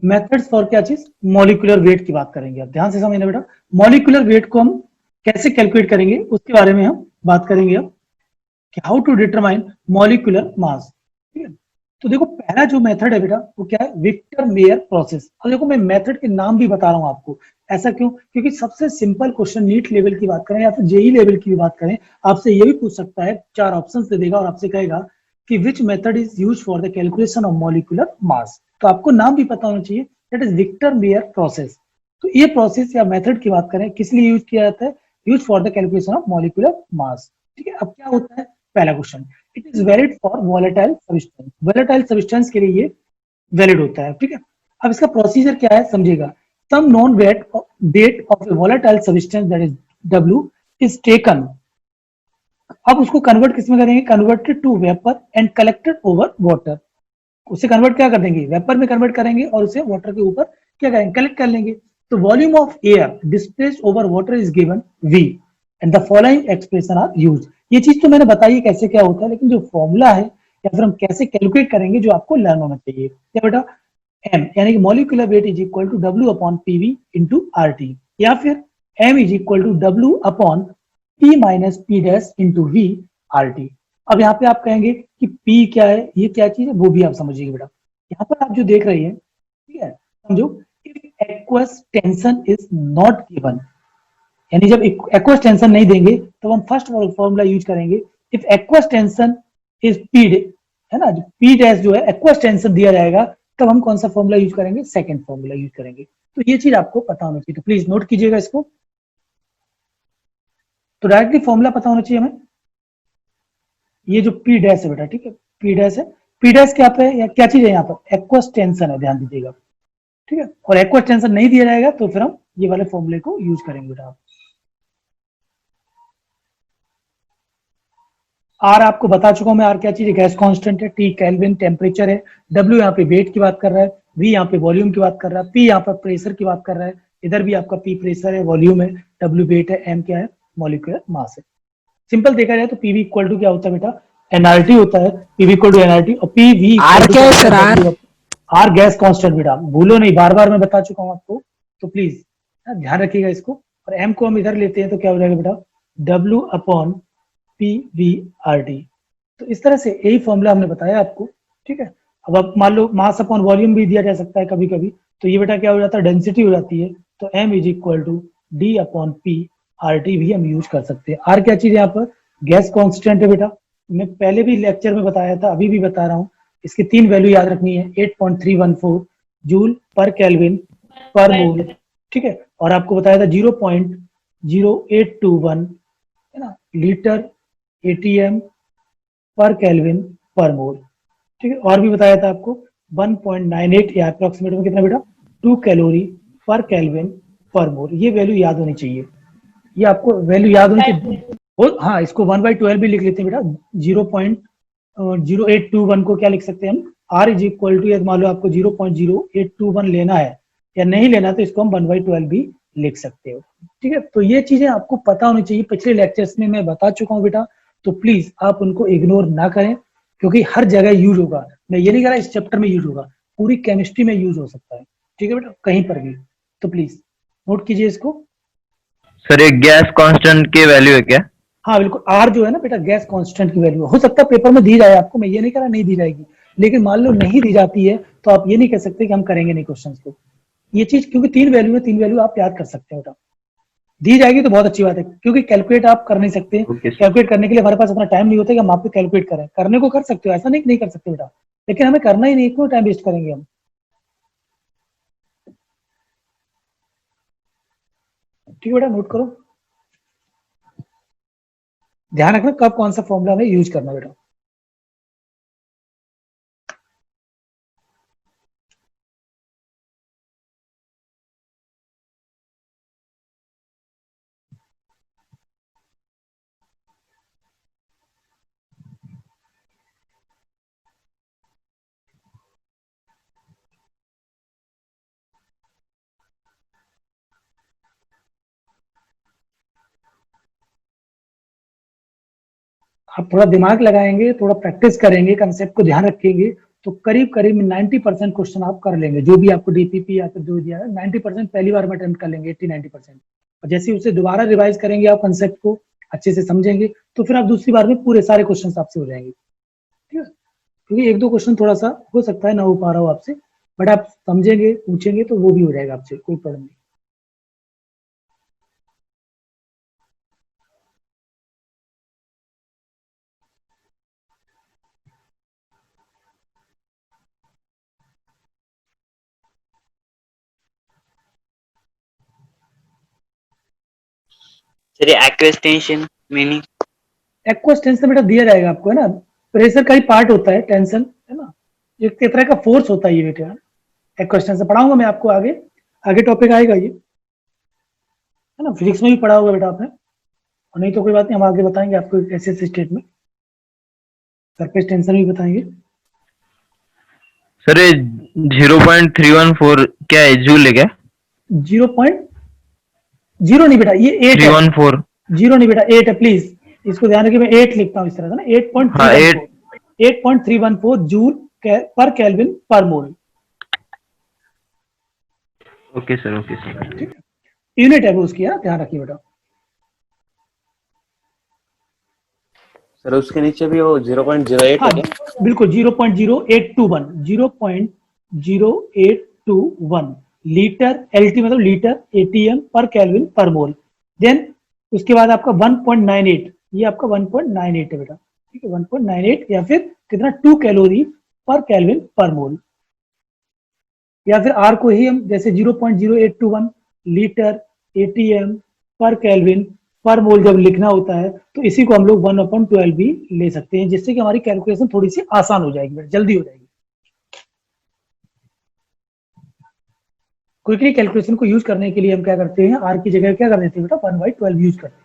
Methods for क्या चीज, molecular weight की बात करेंगे। अब ध्यान से समझना बेटा, मॉलिक्यूलर वेट को हम कैसे कैलकुलेट करेंगे उसके बारे में हम बात करेंगे अब, कि how to determine molecular mass. ठीक है, तो देखो पहला जो मेथड है बेटा वो क्या है, विक्टर मेयर प्रोसेस। अब देखो मैं मेथड के नाम भी बता रहा हूं आपको, ऐसा क्यों, क्योंकि सबसे सिंपल क्वेश्चन नीट लेवल की बात करें या फिर जेई लेवल की भी बात करें, आपसे ये भी पूछ सकता है, 4 ऑप्शन दे देगा और आपसे कहेगा कि which method is use for the calculation of molecular mass. तो आपको नाम भी पता होना चाहिए, that is Victor Meyer process. तो ये प्रोसेस या मेथड की बात करें किस लिए यूज किया जाता है, use for the calculation of molecular mass. ठीक है, अब क्या होता है, पहला question, it is valid for volatile substance. Volatile substance के लिए ये वैलिड होता है। ठीक है, अब इसका प्रोसीजर क्या है समझिएगा, some known weight of a volatile substance that is W is taken. अब उसको कन्वर्ट किसमें करेंगे, converted to vapour and collected over water. उसे कन्वर्ट क्या कर देंगे, वेपर में कन्वर्ट करेंगे और उसे वाटर के ऊपर क्या करेंगे, कलेक्ट कर लेंगे। तो volume of air displaced over water is given V and the following expression are used. ये चीज तो मैंने बताई कैसे क्या होता है, लेकिन जो फॉर्मूला है या फिर हम कैसे कैलकुलेट करेंगे जो आपको लर्न होना चाहिए। क्या बेटा, M यानी कि molecular weight is equal to W upon PV into RT, या फिर M is equal to W upon P minus P dash into V RT। अब यहाँ पे आप कहेंगे कि P क्या है, ये क्या चीज है, वो भी आप समझिएगा बेटा। यहाँ पर आप जो देख रहे हैं, ठीक है, समझो, if aqueous tension is not given, यानी जब एक्वस टेंशन नहीं देंगे तो हम फर्स्ट फॉर्मूला यूज करेंगे, if aqueous tension is P, है ना, पी डैश जो है एक्वस टेंशन दिया जाएगा, तब हम कौन सा फॉर्मूला यूज करेंगे, सेकंड फॉर्मूला यूज करेंगे। तो ये चीज आपको पता होना चाहिए, तो प्लीज नोट कीजिएगा इसको। तो डायरेक्टली फॉर्मूला पता होना चाहिए हमें, ये जो पी डैश है बेटा, ठीक है, पी डैश है, पी डैश क्या पे या क्या चीज है, यहाँ पर एक्वस टेंशन है, ध्यान दीजिएगा। ठीक है, और एक्वस टेंशन नहीं दिया जाएगा तो फिर हम ये वाले फॉर्मूले को यूज करेंगे बेटा। आर आपको बता चुका हूं मैं, आर क्या चीज है, गैस कांस्टेंट है, टी केल्विन टेम्परेचर है, डब्ल्यू यहाँ पे वेट की बात कर रहा है, वी यहाँ पे वॉल्यूम की बात कर रहा है, पी यहाँ पर प्रेशर की बात कर रहा है, इधर भी आपका पी प्रेशर है, वॉल्यूम है, डब्ल्यू वेट है, एम क्या है, मॉलिक्यूलर मास है। सिंपल देखा जाए तो पीवी इक्वल टू क्या होता है बेटा, एनआरटी होता है, पीवी इक्वल टू एनआरटी, और पीवी आर क्या है sir, R R gas constant बेटा, भूलो नहीं, बार बार मैं बता चुका हूं आपको, तो प्लीज ध्यान रखिएगा इसको। और एम को हम इधर लेते हैं तो क्या हो जाएगा बेटा, W upon P V R D. तो इस तरह से यही फॉर्मूला हमने बताया आपको। ठीक है, अब आप मान लो मास अपॉन वॉल्यूम भी दिया जा सकता है कभी कभी, तो ये बेटा क्या हो जाता है, डेंसिटी हो जाती है, तो M is equal to D upon P R T भी हम यूज कर सकते हैं। आर क्या चीज है यहाँ पर, गैस कॉन्स्टेंट है बेटा, मैं पहले भी लेक्चर में बताया था, अभी भी बता रहा हूँ, इसकी 3 वैल्यू याद रखनी है, 8.314 जूल पर केल्विन पर मोल। ठीक है, और आपको बताया था 0.0821, है ना, लीटर एटीएम पर केल्विन पर मोल। ठीक है, और भी बताया था आपको 1.98 या अप्रोक्सीमेट में कितना बेटा, 2 कैलोरी पर केल्विन पर मोल। ये वैल्यू याद होनी चाहिए, ये आपको वैल्यू याद होनी चाहिए। हाँ, इसको 1/12 भी लिख लेते हैं बेटा, 0.0821 को क्या लिख सकते हैं हम, आर इज इक्वल टू, मान लो आपको 0.0821 लेना है या नहीं लेना, तो इसको हम 1/12 भी लिख सकते हो। ठीक है, तो ये चीजें आपको पता होनी चाहिए, पिछले लेक्चर्स में मैं बता चुका हूँ बेटा, तो प्लीज आप उनको इग्नोर ना करें, क्योंकि हर जगह यूज होगा। मैं ये नहीं कह रहा इस चैप्टर में यूज होगा, पूरी केमिस्ट्री में यूज हो सकता है। ठीक है बेटा, कहीं पर भी, तो प्लीज नोट कीजिए इसको। सर एक गैस कांस्टेंट की वैल्यू है क्या? हाँ बिल्कुल, आर जो है ना बेटा, गैस कांस्टेंट की वैल्यू हो सकता है पेपर में दी जाए आपको, मैं ये नहीं कह रहा नहीं दी जाएगी, लेकिन मान लो नहीं दी जाती है तो आप ये नहीं कह सकते कि हम करेंगे नहीं क्वेश्चंस को। ये चीज क्योंकि 3 वैल्यू है, 3 वैल्यू आप याद कर सकते हो बेटा, दी जाएगी तो बहुत अच्छी बात है, क्योंकि कैलकुलेट आप कर नहीं सकते, कैलकुलेट करने के लिए हमारे पास अपना टाइम नहीं होता कि हम आपको कैलकुलेट करें, करने को कर सकते हो, ऐसा नहीं कर सकते बेटा, लेकिन हमें करना ही नहीं, क्यों टाइम वेस्ट करेंगे हम। ठीक है बेटा, नोट करो, ध्यान रखना कब कौन सा फॉर्मूला हमें यूज करना बेटा। आप थोड़ा दिमाग लगाएंगे, थोड़ा प्रैक्टिस करेंगे, कंसेप्ट को ध्यान रखेंगे, तो करीब करीब 90% क्वेश्चन आप कर लेंगे, जो भी आपको डीपीपी या फिर जो दिया है 90% पहली बार में अटेम्प्ट कर लेंगे, 80-90%। और जैसे ही उसे दोबारा रिवाइज करेंगे, आप कंसेप्ट को अच्छे से समझेंगे, तो फिर आप दूसरी बार में पूरे सारे क्वेश्चन आपसे हो जाएंगे, ठीक है। क्योंकि एक दो क्वेश्चन थोड़ा सा हो सकता है ना हो पा रहा हो आपसे, बट आप समझेंगे, पूछेंगे तो वो भी हो जाएगा आपसे, कोई प्रॉब्लम नहीं। सर ये aqueous tension meaning? Aqueous tension बेटा दिया जाएगा आपको, है ना। प्रेशर का ही पार्ट होता है टेंशन, है ना। एक तरह का फोर्स होता है ये बेटा। एक्वस टेंशन पढ़ाऊंगा मैं आपको आगे, आगे टॉपिक आएगा ये, है ना। फिजिक्स में भी पढ़ा होगा बेटा आपने, और नहीं तो कोई बात नहीं, हम आगे बताएंगे आपको ऐसे ऐसे स्टेट में सरफेस टेंशन भी बताएंगे। सर ये 0.314 क्या है, जूल है क्या? 0.0 नहीं बेटा, ये 8 है। 314 0 नहीं बेटा, 8 है, प्लीज इसको ध्यान रखिए, मैं 8 लिखता हूँ इस तरह से ना, 8.314 joule per kelvin per mole. Okay sir, okay sir. ठीक है, यूनिट है वो उसकी, है, ध्यान रखिए बेटा। सर उसके नीचे भी वो 0.08 हाँ है क्या? बिल्कुल, 0.0821 लीटर, एलटी मतलब लीटर, एटीएम पर केल्विन पर मोल। देन उसके बाद आपका 1.98, ये आपका 1.98 है बेटा, ठीक है, 1.98 या फिर कितना 2 कैलोरी पर केल्विन पर मोल। या फिर आर को ही हम जैसे 0.0821 लीटर, एटीएम पर केल्विन पर मोल जब लिखना होता है, तो इसी को हम लोग 1/12 भी ले सकते हैं, जिससे कि हमारी कैलकुलेशन थोड़ी सी आसान हो जाएगी, जल्दी हो जाएगी। क्विकली कैलकुलेशन को यूज करने के लिए हम क्या करते हैं, आर की जगह क्या कर देते हैं बेटा, 1/12 यूज करते हैं।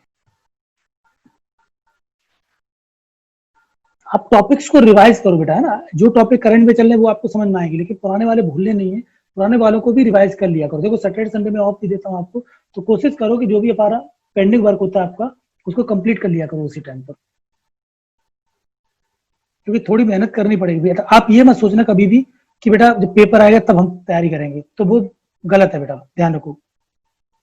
आप टॉपिक्स को रिवाइज करो बेटा, है ना। जो टॉपिक करंट में चल रहे हैं वो आपको समझ में आएगी, लेकिन पुराने वाले भूलने नहीं है, पुराने वालों को भी रिवाइज कर लिया करो। देखो सैटरडे संडे में ऑफ भी देता हूँ आपको, तो कोशिश करो कि जो भी हमारा पेंडिंग वर्क होता है आपका, उसको कंप्लीट कर लिया करो उसी टाइम पर, क्योंकि थोड़ी मेहनत करनी पड़ेगी बेटा। आप ये मत सोचना कभी भी कि बेटा जब पेपर आएगा तब हम तैयारी करेंगे, तो वो गलत है बेटा, ध्यान रखो,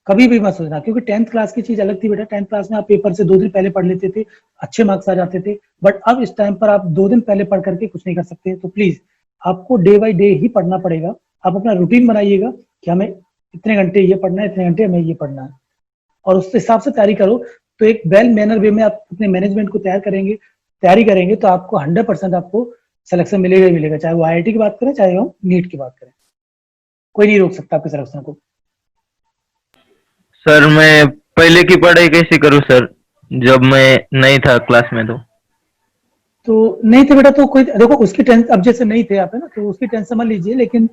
कभी भी मत सोचना। क्योंकि 10th क्लास की चीज अलग थी बेटा, 10th क्लास में आप पेपर से 2 दिन पहले पढ़ लेते थे, अच्छे मार्क्स आ जाते थे, बट अब इस टाइम पर आप 2 दिन पहले पढ़ करके कुछ नहीं कर सकते। तो प्लीज आपको डे बाई डे ही पढ़ना पड़ेगा। आप अपना रूटीन बनाइएगा कि हमें इतने घंटे ये पढ़ना है, इतने घंटे हमें ये पढ़ना है, और उस हिसाब से तैयारी करो। तो एक वेल मैनर वे में आप अपने मैनेजमेंट को तैयारी करेंगे तो आपको 100% आपको सिलेक्शन मिलेगा ही मिलेगा, चाहे वो IIT की बात करें, चाहे हम नीट की बात करें, कोई नहीं रोक सकता आपके सिलेक्शन को। सर मैं पहले की पढ़ाई कैसे करूँ सर, जब मैं नहीं था क्लास में? तो नहीं थे बेटा, तो कोई देखो उसकी टेंशन, अब जैसे नहीं थे आप, है ना, तो उसकी टेंशन मत लीजिए, लेकिन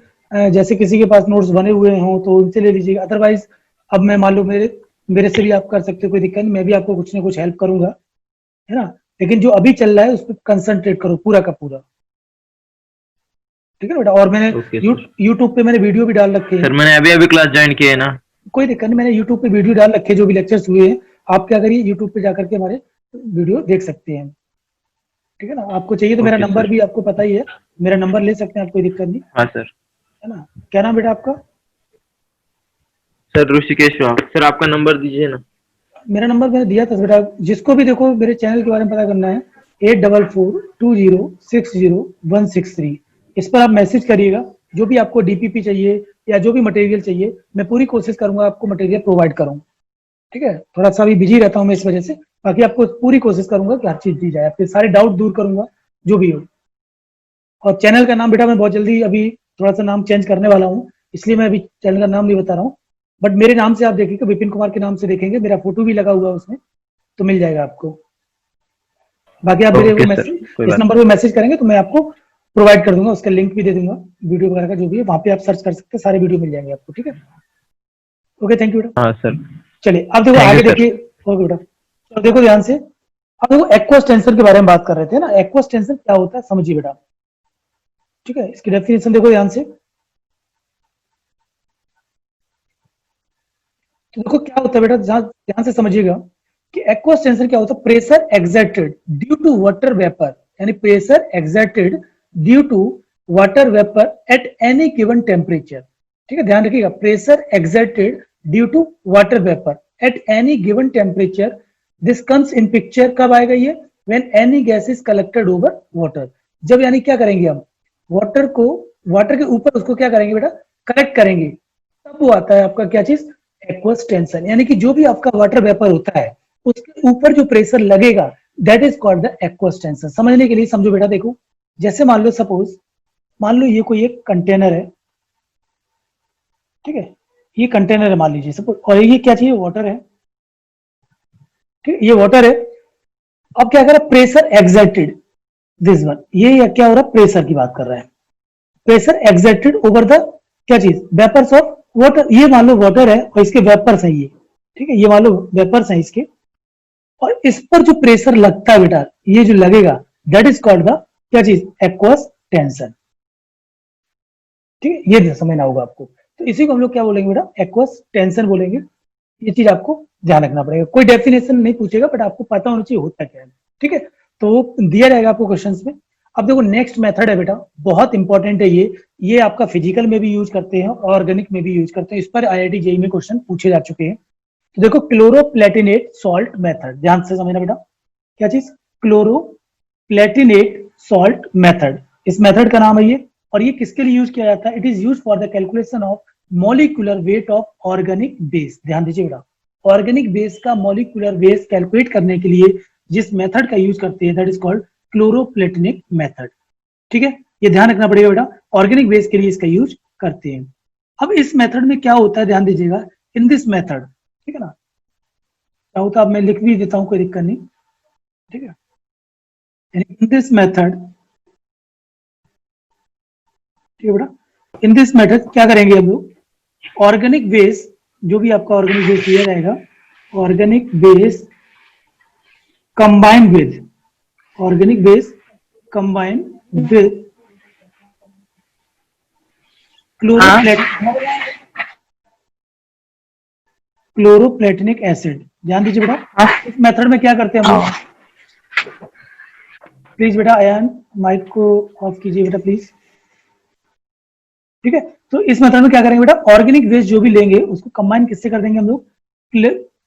जैसे किसी के पास नोट्स बने हुए हों तो उनसे ले लीजिएगा। अदरवाइज अब मैं मान लो मेरे से भी आप कर सकते हो, कोई दिक्कत नहीं, मैं भी आपको कुछ ना कुछ हेल्प करूंगा, है ना। लेकिन जो अभी चल रहा है उस पर कंसंट्रेट करो पूरा का पूरा, ठीक है बेटा। और मैंने यूट्यूब पे मैंने वीडियो भी डाल रखे हैं सर, मैंने अभी अभी क्लास ज्वाइन की है ना। कोई दिक्कत नहीं, मैंने यूट्यूब पे वीडियो डाल रखे हैं, जो भी लेक्चर्स हुए हैं, आप क्या करिए यूट्यूब पे जाकर के हमारे वीडियो देख सकते हैं, ठीक है ना। आपको चाहिए तो मेरा नंबर भी आपको पता ही है, मेरा नंबर ले सकते हैं आप, कोई दिक्कत नहीं। हाँ सर। है ना, क्या नाम बेटा आपका? सर ऋषिकेश राव। सर आपका नंबर दीजिए ना। मेरा नंबर मैंने दिया था बेटा, जिसको भी देखो मेरे चैनल के बारे में पता करना है, 8442060163, इस पर आप मैसेज करिएगा। जो भी आपको डीपीपी चाहिए या जो भी मटेरियल चाहिए, मैं पूरी कोशिश करूंगा आपको मटेरियल प्रोवाइड करूँ, ठीक है। थोड़ा सा भी बिजी रहता हूँ मैं इस वजह से, बाकी आपको पूरी कोशिश करूंगा कि हर चीज दी जाए, आपके सारे डाउट दूर करूंगा जो भी हो। और चैनल का नाम बेटा मैं बहुत जल्दी अभी थोड़ा सा नाम चेंज करने वाला हूँ, इसलिए मैं अभी चैनल का नाम नहीं बता रहा हूँ, बट मेरे नाम से आप देखेंगे, विपिन कुमार के नाम से देखेंगे, मेरा फोटो भी लगा हुआ है उसमें, तो मिल जाएगा आपको। बाकी आप मेरे को मैसेज इस नंबर पे मैसेज करेंगे तो मैं आपको प्रोवाइड कर दूंगा, उसका लिंक भी दे दूंगा, वीडियो वगैरह का जो भी है वहां पे आप सर्च कर सकते हैं, सारे वीडियो मिल जाएंगे आपको, ठीक है। ओके, थैंक यू बेटा। हाँ सर। चलिए अब देखो आगे देखिए, ओके बेटा, तो देखो ध्यान से, अब देखो एक्वस टेंशन के बारे में बात कर रहे थे ना। एक्वस टेंशन क्या होता है समझिए बेटा, ठीक है। इसकी डेफिनेशन देखो ध्यान से, तो देखो क्या होता है बेटा, ध्यान से समझिएगा कि एक्वस टेंशन क्या होता है। Pressure exerted due to water vapour, यानी pressure exerted due to water vapour at any given temperature. ठीक है, ध्यान रखिएगा, pressure exerted due to water vapour at any given temperature, this comes in picture. कब आएगा ये? When any gas is collected over water. जब यानी क्या करेंगे हम, वाटर के ऊपर उसको क्या करेंगे बेटा, कलेक्ट करेंगे, तब वो आता है आपका क्या चीज, एक्वस टेंशन। यानी कि जो भी आपका वाटर वेपर होता है उसके ऊपर जो प्रेशर लगेगा that is called the aqueous tension. समझने के लिए समझो बेटा, देखो जैसे मान लो सपोज, मान लो ये कोई एक कंटेनर है, ठीक है, ये कंटेनर है मान लीजिए सपोज, और ये क्या चाहिए, वाटर है, ठीक है, ये वाटर है। अब क्या कर रहा है, प्रेशर एक्सर्टेड, दिस वन, ये क्या हो रहा है, प्रेशर की बात कर रहा है, प्रेशर एक्सर्टेड ओवर द क्या चीज, वेपर्स ऑफ वाटर। ये मान लो वाटर है और इसके वेपर्स है ये, ठीक है, ये मान लो वेपर्स है इसके, और इस पर जो प्रेशर लगता है बेटा, ये जो लगेगा दैट इज कॉल्ड द क्या चीज, एक्वस टेंशन। ठीक है, ये समझना होगा आपको। तो इसी को हम लोग क्या बोलेंगे बेटा, एक्वस टेंशन बोलेंगे। ये चीज आपको ध्यान रखना पड़ेगा, कोई डेफिनेशन नहीं पूछेगा बट आपको पता होना चाहिए होता क्या है। ठीक है, तो दिया जाएगा आपको क्वेश्चंस में। अब देखो नेक्स्ट मेथड है बेटा, बहुत इंपॉर्टेंट है ये आपका फिजिकल में भी यूज करते हैं, ऑर्गेनिक में भी यूज करते हैं, इस पर IIT JEE में क्वेश्चन पूछे जा चुके हैं। तो देखो क्लोरोप्लेटिनेट सॉल्ट मेथड, ध्यान से समझना बेटा, क्या चीज, क्लोरोप्लेटिनेट सॉल्ट मेथड, इस मेथड का नाम है ये। और ये किसके लिए यूज किया जाता है, it is use for the calculation of molecular weight of organic base. ध्यान दीजिए बेटा, ऑर्गेनिक बेस का मॉलिक्यूलर वेट कैलकुलेट करने के लिए जिस मेथड का यूज करते हैं दैट इज कॉल्ड क्लोरोप्लेटिनिक मेथड। ठीक है, ये ध्यान रखना पड़ेगा बेटा, ऑर्गेनिक बेस के लिए इसका यूज करते हैं। अब इस मेथड में क्या होता है, ध्यान दीजिएगा, इन दिस मेथड, ठीक है ना, क्या होता है, अब मैं लिख भी देता हूं, कोई दिक्कत नहीं, ठीक है, इन दिस मेथड, ठीक है बेटा, इन दिस मेथड क्या करेंगे हम लोग, ऑर्गेनिक बेस, जो भी आपका ऑर्गेनिक बेस दिया जाएगा, organic base combined with, organic base combined with chloroplatinic acid. ध्यान दीजिए बेटा, इस मेथड में क्या करते हैं हम लोग, प्लीज बेटा अयान माइक को ऑफ कीजिए बेटा प्लीज। ठीक है, तो इस मेथड में क्या करेंगे बेटा, ऑर्गेनिक वेस्ट जो भी लेंगे उसको कंबाइन किससे कर देंगे हम लोग,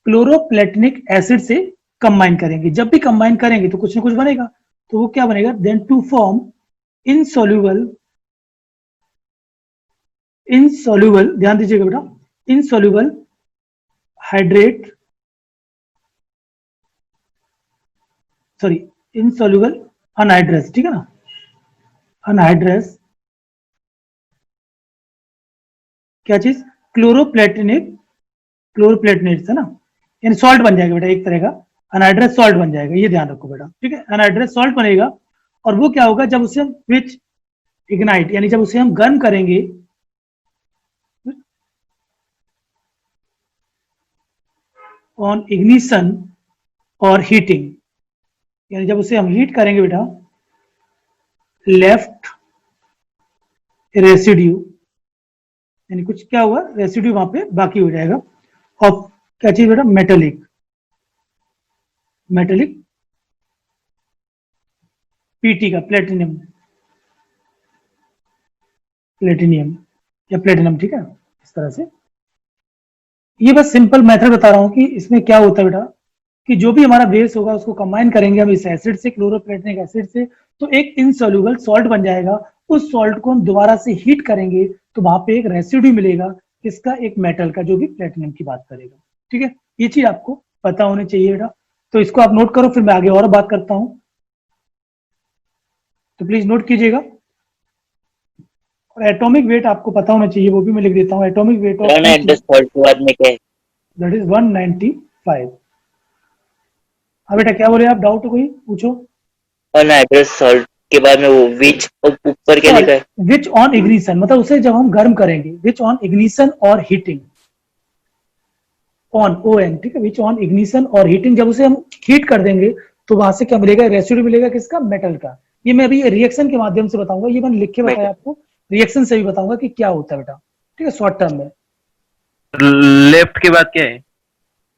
क्लोरोप्लेटिनिक एसिड से कंबाइन करेंगे। जब भी कंबाइन करेंगे तो कुछ ना कुछ बनेगा, तो वो क्या बनेगा, देन टू फॉर्म इनसॉल्युबल, ध्यान दीजिएगा बेटा, insoluble hydrate, sorry insoluble anhydrous, ठीक है ना, अनहाइड्रस क्या चीज, क्लोरोप्लेटिनेट है ना, यानी सॉल्ट बन जाएगा बेटा, एक तरह का अनहाइड्रस सॉल्ट बन जाएगा, ये ध्यान रखो बेटा। ठीक है, अनहाइड्रस सॉल्ट बनेगा, और वो क्या होगा, जब उसे हम विच इग्नाइट, यानी जब उसे हम गर्म करेंगे, ऑन इग्निशन और हीटिंग, यानी जब उसे हम हीट करेंगे बेटा, लेफ्ट रेसिड्यू, यानी कुछ क्या हुआ, रेसिड्यू वहां पे बाकी हो जाएगा, और क्या चीज बेटा, मेटेलिक पीटी का, प्लेटिनियम या प्लेटिनम, ठीक है, इस तरह से। ये बस सिंपल मेथड बता रहा हूं कि इसमें क्या होता है बेटा, कि जो भी हमारा बेस होगा उसको कंबाइन करेंगे हम इस एसिड से, क्लोरोप्लेटिनिक एसिड से, तो एक इनसॉल्युबल सॉल्ट बन जाएगा। उस सॉल्ट को हम दोबारा से हीट करेंगे तो वहां पे एक रेसिड्यू मिलेगा, इसका एक मेटल का, जो भी प्लेटिनम की बात करेगा। ठीक है, ये चीज आपको पता होनी चाहिए बेटा, तो इसको आप नोट करो, फिर मैं आगे और बात करता हूं, तो प्लीज नोट कीजिएगा। और एटॉमिक वेट आपको पता होना चाहिए, वो भी मैं लिख देता हूँ, atomic weight of address salt के बाद में क्या है? That is 195। हाँ बेटा, क्या बोले आप, डाउट कोई पूछो। एड्रेस सॉल्ट के बाद में वो विच ऊपर क्या लिखा है? विच ऑन इग्निशन, मतलब उसे जब हम गर्म करेंगे, विच ऑन इग्निशन और हीटिंग, ऑन ON, ठीक है, विच ऑन इग्निशन और हीटिंग, जब उसे हम हीट कर देंगे तो वहां से क्या मिलेगा, रेसिड्यू मिलेगा, किसका, मेटल का। ये मैं अभी रिएक्शन के माध्यम से बताऊंगा, ये मैंने लिख के बताया आपको, रिएक्शन से भी बताऊंगा कि क्या होता है बेटा। ठीक है, शॉर्ट टर्म में लेफ्ट के बाद क्या है,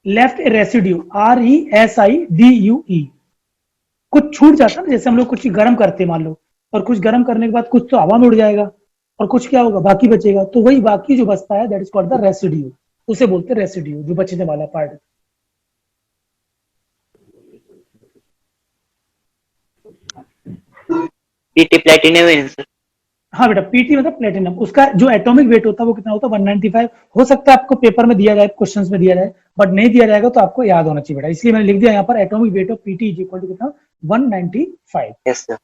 लेफ्ट रेसिड्यू, RESIDUE, कुछ छूट जाता है ना, जैसे हम लोग कुछ गर्म करते हैं, मान लो और कुछ गर्म करने के बाद कुछ तो हवा में उड़ जाएगा और कुछ क्या होगा, बाकी बचेगा। तो वही बाकी जो बचता है that is called the residue, उसे बोलते हैं रेसिड्यू, जो बचने वाला पार्ट। पीटी प्लेटिनम है सर। हाँ बेटा, पीटी मतलब प्लेटिनम, उसका जो एटॉमिक वेट होता है वो कितना होता है 195। हो सकता है आपको पेपर में दिया जाए, क्वेश्चंस में दिया जाए, बट नहीं दिया जाएगा तो आपको याद होना चाहिए बेटा, इसलिए मैंने लिख दिया यहाँ पर atomic weight of Pt is equal to कितना 195। Yes sir.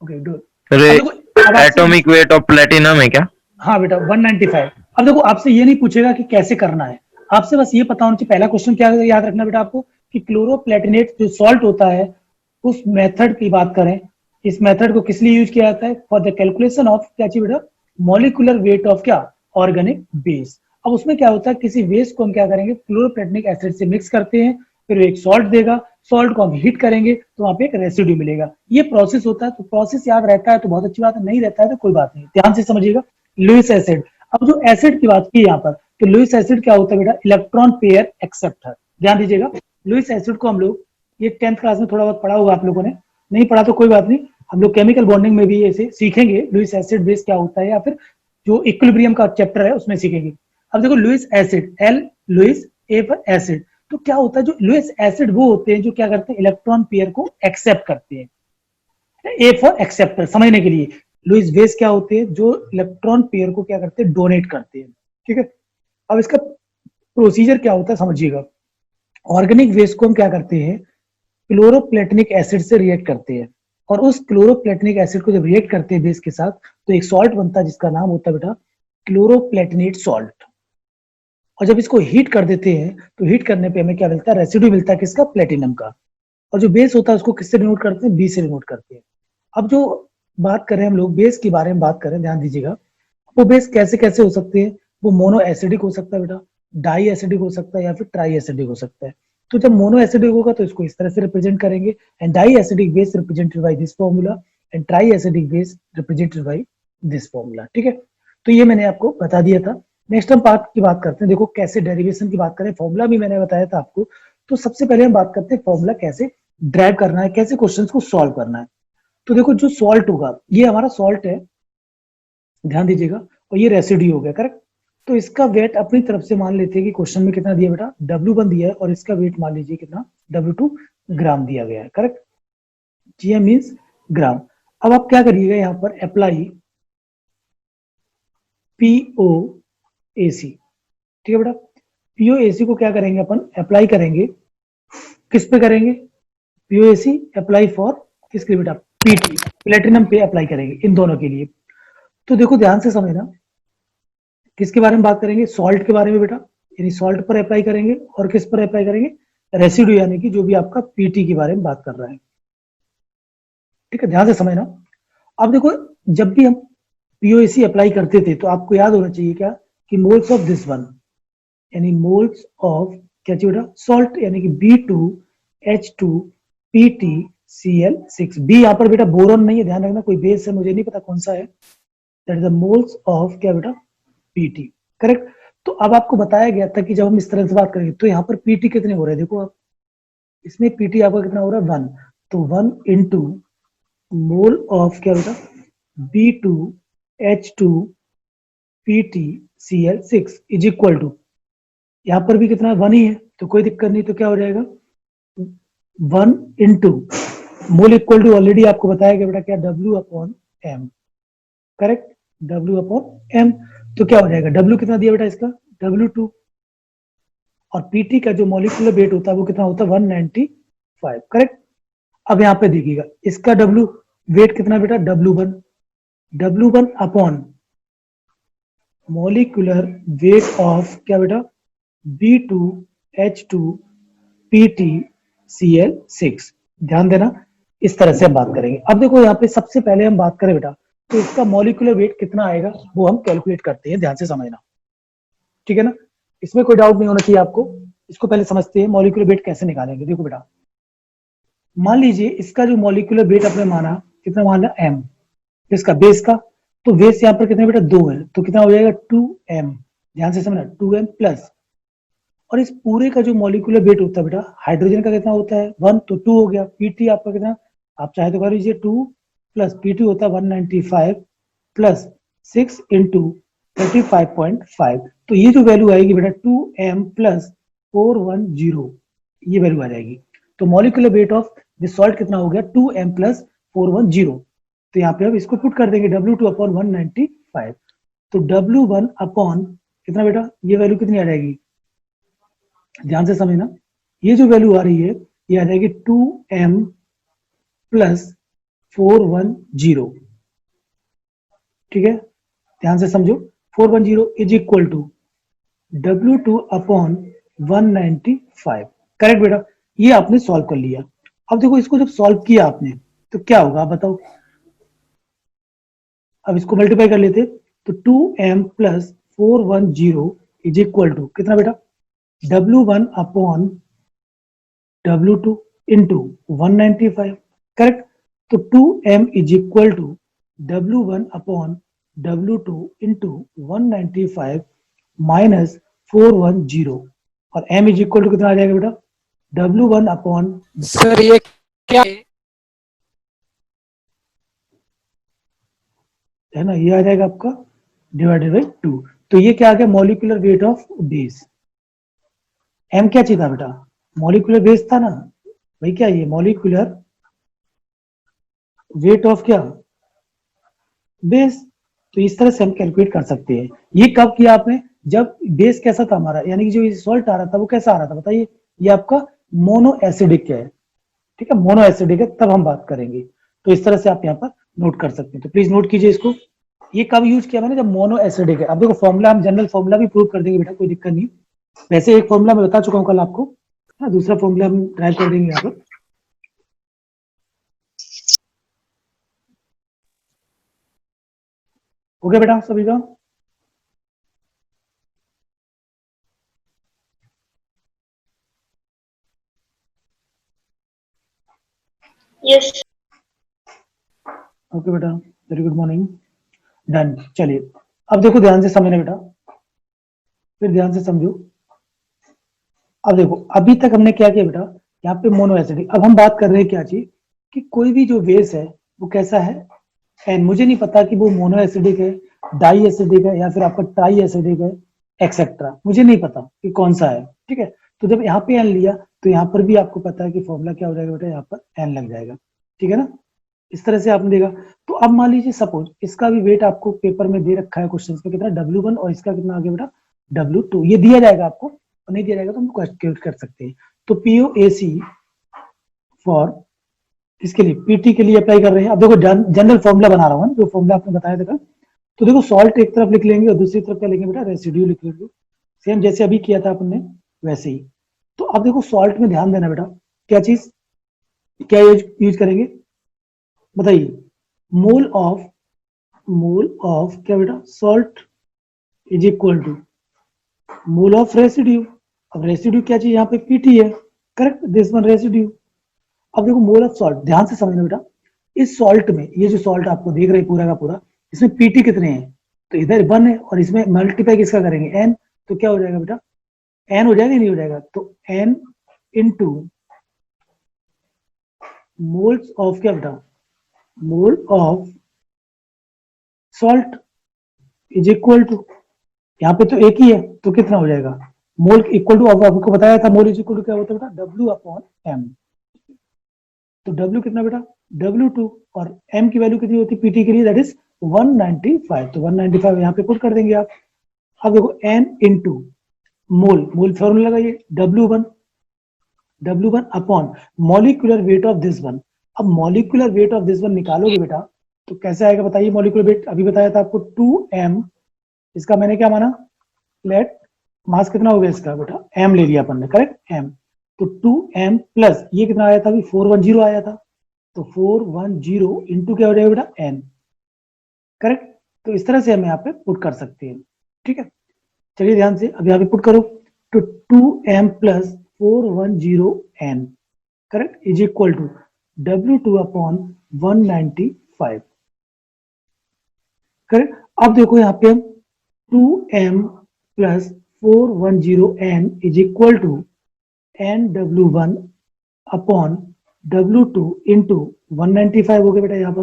Okay good. Sir अब देखो, अब आपसे एटॉमिक वेट ऑफ प्लेटिनम है क्या? हाँ बेटा 195। अब देखो आपसे ये नहीं पूछेगा कि कैसे करना है, आपसे बस ये पता होना चाहिए। पहला क्वेश्चन क्या याद रखना बेटा आपको, कि क्लोरोप्लेटिनेट जो सॉल्ट होता है उस मेथड की बात करें, इस मेथड को किस लिए यूज किया जाता है, फॉर द कैलकुलेशन ऑफ क्या चाहिए बेटा, मॉलिक्यूलर वेट ऑफ क्या, ऑर्गेनिक बेस। अब उसमें क्या होता है, किसी बेस को हम क्या करेंगे, क्लोरोप्लेटिनिक एसिड से मिक्स करते हैं, फिर वो एक सॉल्ट देगा, सॉल्ट को हम हीट करेंगे तो वहां पे एक रेसिड्यू मिलेगा। ये प्रोसेस होता है, तो प्रोसेस याद रहता है तो बहुत अच्छी बात है, नहीं रहता है तो कोई बात नहीं, ध्यान से समझिएगा। लुईस एसिड, अब जो एसिड की बात की यहाँ पर, तो लुईस एसिड क्या होता है बेटा, इलेक्ट्रॉन पेयर एक्सेप्टर। ध्यान दीजिएगा, लुईस एसिड को हम लोग, ये 10th क्लास में थोड़ा बहुत पढ़ा होगा आप लोगों ने, नहीं पढ़ा तो कोई बात नहीं, हम लोग केमिकल बॉन्डिंग में भी ऐसे सीखेंगे लुईस एसिड बेस क्या होता है, या फिर जो इक्विलिब्रियम का चैप्टर है उसमें सीखेंगे। अब देखो लुईस एसिड, एल लुईस, ए पर एसिड, तो क्या होता है, जो लुईस एसिड वो होते हैं जो क्या करते हैं, इलेक्ट्रॉन पेयर को एक्सेप्ट करते हैं। ए फॉर एक्सेप्टर, समझने के लिए, लुईस बेस क्या होते हैं, जो इलेक्ट्रॉन पेयर को क्या करते हैं, डोनेट करते हैं। ठीक है, अब इसका प्रोसीजर क्या होता है समझिएगा। ऑर्गेनिक वेस्ट को हम क्या करते हैं, क्लोरोप्लेटिनिक एसिड से रिएक्ट करते हैं, और उस क्लोरोप्लेटिनिक एसिड को जब रिएक्ट करते हैं बेस के साथ तो एक सॉल्ट बनता है जिसका नाम होता है बेटा क्लोरोप्लेटिनेट सॉल्ट। और जब इसको हीट कर देते हैं तो हीट करने पे हमें क्या मिलता है, रेसिड्यू मिलता है किसका, प्लेटिनम का। और जो बेस होता है उसको किससे डिनोट करते हैं, बी से डिनोट करते हैं। अब जो बात करें हम लोग बेस के बारे में बात करें, ध्यान दीजिएगा, वो बेस कैसे कैसे हो सकते हैं, वो मोनो एसिडिक हो सकता है बेटा, डाई एसिडिक हो सकता है, या फिर ट्राई एसिडिक हो सकता है। तो जब मोनो एसिडिक होगा तो इसको इस तरह से रिप्रेजेंट करेंगे, and di acidic base represented by this formula, and tri acidic base represented by this formula. ठीक है, तो ये मैंने आपको बता दिया था। नेक्स्ट हम पार्ट की बात करते हैं, देखो कैसे डेरिवेशन की बात करें, फॉर्मूला भी मैंने बताया था आपको। तो सबसे पहले हम बात करते हैं फॉर्मूला कैसे ड्राइव करना है, कैसे क्वेश्चन को सॉल्व करना है। तो देखो जो सॉल्ट होगा, ये हमारा सॉल्ट है, ध्यान दीजिएगा, और ये रेसिड्यू हो गया, करेक्ट। तो इसका वेट अपनी तरफ से मान लेते हैं कि क्वेश्चन में कितना दिया बेटा, W1 दिया है, और इसका वेट मान लीजिए कितना, W2 ग्राम दिया गया है, करेक्ट। GM मीन्स ग्राम। अब आप क्या करिएगा यहाँ पर, अप्लाई POAC। ठीक है बेटा, POAC को क्या करेंगे अपन, अप्लाई करेंगे, किस पे करेंगे, POAC अप्लाई फॉर किसके लिए बेटा, PT, प्लेटिनम पे अप्लाई करेंगे, इन दोनों के लिए। तो देखो ध्यान से समझना, किसके बारे में बात करेंगे, सॉल्ट के बारे में बेटा, यानी सॉल्ट पर अप्लाई करेंगे, और किस पर अप्लाई करेंगे, रेसिड्यू, यानी कि जो भी आपका पीटी के बारे में बात कर रहा है। ठीक है, ध्यान से समझना। अब देखो, जब भी हम पीओएसी अप्लाई करते थे तो आपको याद होना चाहिए क्या, कि मोल्स ऑफ दिस वन, यानी मोल्स ऑफ क्या चाहिए बेटा, सॉल्ट, यानी कि B2H2PtCl6। बी यहाँ पर बेटा बोरॉन नहीं है, ध्यान रखना, कोई बेस है, मुझे नहीं पता कौन सा है, that is the moles of क्या बेटा, पीटी, करेक्ट। तो अब आपको बताया गया था कि जब हम इस तरह से बात करेंगे तो यहाँ पर पीटी कितने हो रहे हैं, देखो आप, इसमें पीटी आपका कितना हो रहा है 1, तो 1 इंटू मोल ऑफ क्या बेटा, B2H2PtCl6 इज इक्वल टू, यहाँ पर भी कितना 1 ही है तो कोई दिक्कत नहीं, तो क्या हो जाएगा 1 into mole equal to, already आपको बताया गया बेटा क्या, W/M, करेक्ट, W/M। तो क्या हो जाएगा, W कितना दिया बेटा इसका, W2, और PT का जो मॉलिक्यूलर वेट होता है वो कितना होता है 195, करेक्ट। अब यहाँ पे देखिएगा इसका W वेट कितना बेटा, W1 upon molecular weight of क्या बेटा, B2H2PtCl6। ध्यान देना, इस तरह से हम बात करेंगे। अब देखो यहाँ पे सबसे पहले हम बात करें बेटा, तो इसका मॉलिक्यूलर वेट कितना आएगा वो हम कैलकुलेट करते हैं, ध्यान से समझना, ठीक है ना, इसमें कोई डाउट नहीं होना चाहिए आपको। इसको पहले समझते हैं मॉलिक्यूलर वेट कैसे निकालेंगे। देखो बेटा, मान लीजिए इसका जो मॉलिक्यूलर वेट आपने माना कितना, माना M, इसका बेस का, तो बेस यहाँ पर कितने बेटा 2 है, तो कितना हो जाएगा 2M, ध्यान से समझना 2M प्लस, और इस पूरे का जो मॉलिक्यूलर वेट होता है बेटा, हाइड्रोजन का कितना होता है 1, तो 2 हो गया। PT आपका कितना, आप चाहे तो कर लीजिए 2 प्लस P2 होता है 195 प्लस 6 इंटू 35.5, तो ये जो वैल्यू आएगी बेटा 2m प्लस 410, ये वैल्यू आ जाएगी। तो molecular weight of this salt कितना हो गया 2m प्लस 410। तो यहाँ पे अब इसको पुट कर देंगे W2 अपॉन 195, तो W1 अपॉन कितना बेटा, ये वैल्यू कितनी आ जाएगी, ध्यान से समझना, ये जो वैल्यू आ रही है ये आ जाएगी 2m प्लस 410, ठीक है, ध्यान से समझो। 410 is equal to W2 upon 195, correct बेटा, ये आपने सॉल्व कर लिया। अब देखो इसको जब सॉल्व किया आपने तो क्या होगा आप बताओ। अब इसको मल्टीप्लाई कर लेते, तो 2m plus 410 is equal to कितना बेटा, W1 upon W2 into 195, correct. तो 2m is equal to W1 upon W2 into 195 minus 410, और m इज इक्वल टू कितना आ जाएगा बेटा, W1 अपॉन, सर ये क्या है ना, ये आ जाएगा आपका डिवाइडेड बाई 2। तो ये क्या आ गया, molecular weight of base. m क्या चाहिए था बेटा, मॉलिक्यूलर बेस था ना भाई, क्या ये मॉलिक्यूलर वेट ऑफ क्या, बेस। तो इस तरह से हम कैलकुलेट कर सकते हैं। ये कब किया आपने, जब बेस कैसा था हमारा, यानी कि जो ये सॉल्ट आ रहा था वो कैसा आ रहा था बताइए, ये आपका मोनो एसिडिक है, ठीक है, मोनो एसिडिक है, तब हम बात करेंगे। तो इस तरह से आप यहाँ पर नोट कर सकते हैं, तो प्लीज नोट कीजिए इसको। ये कब यूज किया मैंने, जब मोनो एसिडिक है। अब देखो फॉर्मूला हम जनरल फॉर्मूला भी प्रूव कर देंगे बेटा, कोई दिक्कत नहीं। वैसे एक फॉर्मूला मैं बता चुका हूँ कल आपको, हाँ, दूसरा फॉर्मूला हम ट्राई कर देंगे यहाँ पर। ओके बेटा सभी का, यस। ओके बेटा, वेरी गुड मॉर्निंग, डन। चलिए अब देखो ध्यान से समझना बेटा, फिर ध्यान से समझो। अब देखो अभी तक हमने क्या किया बेटा, यहाँ पे मोनो एसिडिक। अब हम बात कर रहे हैं क्या चीज, कि कोई भी जो बेस है वो कैसा है, एंड मुझे नहीं पता कि वो मोनो एसिडिक है, डाई एसिडिक है, या फिर आपका ट्राई एसिडिक है, एक्सेट्रा, मुझे नहीं पता कि कौन सा है, ठीक है। तो जब यहाँ पे एन लिया तो यहाँ पर भी आपको पता है कि फॉर्मूला क्या हो जाएगा बेटा, यहाँ पर एन लग जाएगा, ठीक है ना। इस तरह से आपने देखा। तो अब मान लीजिए सपोज इसका भी वेट आपको पेपर में दे रखा है क्वेश्चन में, कितना W1 और इसका कितना आ गया बेटा W2, ये दिया जाएगा आपको, और नहीं दिया जाएगा तो हम कैलकुलेट कर सकते हैं। तो POAC फॉर इसके लिए PT के लिए अप्लाई कर रहे हैं। अब देखो जनरल फॉर्मूला बना रहा हूँ, जो फॉर्मूला आपने बताया था। तो देखो सॉल्ट एक तरफ लिख लेंगे और दूसरी तरफ क्या लिखेंगे बेटा, रेसिड्यू लिख लेंगे, सेम जैसे अभी किया था आपने वैसे ही। तो अब देखो सॉल्ट में ध्यान देना बेटा, क्या चीज क्या यूज करेंगे बताइए, मोल ऑफ क्या बेटा, salt is equal to mole of residue. अब रेसिड्यू क्या चीज यहाँ पे PT है, करेक्ट, दिस वन रेसिड्यू। अब देखो मोल ऑफ सॉल्ट, ध्यान से समझना बेटा, इस सॉल्ट में ये जो सॉल्ट आपको देख रहे हैं पूरा का पूरा, इसमें PT कितने हैं, तो इधर 1 है, और इसमें मल्टीप्लाई किसका करेंगे, n, तो क्या हो जाएगा बेटा, n हो जाएगा नहीं हो जाएगा, तो n इंटू मोल्स ऑफ क्या बेटा, mole of salt is equal to, यहाँ पे तो एक ही है तो कितना हो जाएगा, मोल इक्वल टू, अब आपको बताया था मोल इज इक्वल टू क्या होता है बेटा, W अपॉन M। तो W कितना बेटा W2, और M की वैल्यू कितनी होती है PT के लिए, दैट इज 195, तो 195 यहाँ पे पुट कर देंगे आप। अब देखो N इंटू मोल फॉर्मूला लगाइए, W1 upon molecular weight of this one. अब molecular weight of this one निकालोगे बेटा तो कैसे आएगा बताइए, मॉलिक्यूलर वेट अभी बताया था आपको 2m, इसका मैंने क्या माना, लेट मास कितना हो गया इसका बेटा, m ले लिया अपन ने, करेक्ट, m। तो 2m प्लस ये कितना आया था अभी 410 आया था, तो 410 इंटू क्या हो जाएगा बेटा n, करेक्ट। तो इस तरह से हम यहाँ पे पुट कर सकते हैं, ठीक है। चलिए ध्यान से अब यहाँ पे पुट करो, तो 2m plus 410n, correct, is equal to W2 upon 195, correct. अब देखो यहाँ पे हम 2m plus 410n is equal to NW1 upon W2 into 195 हो गया बेटा यहाँ पर,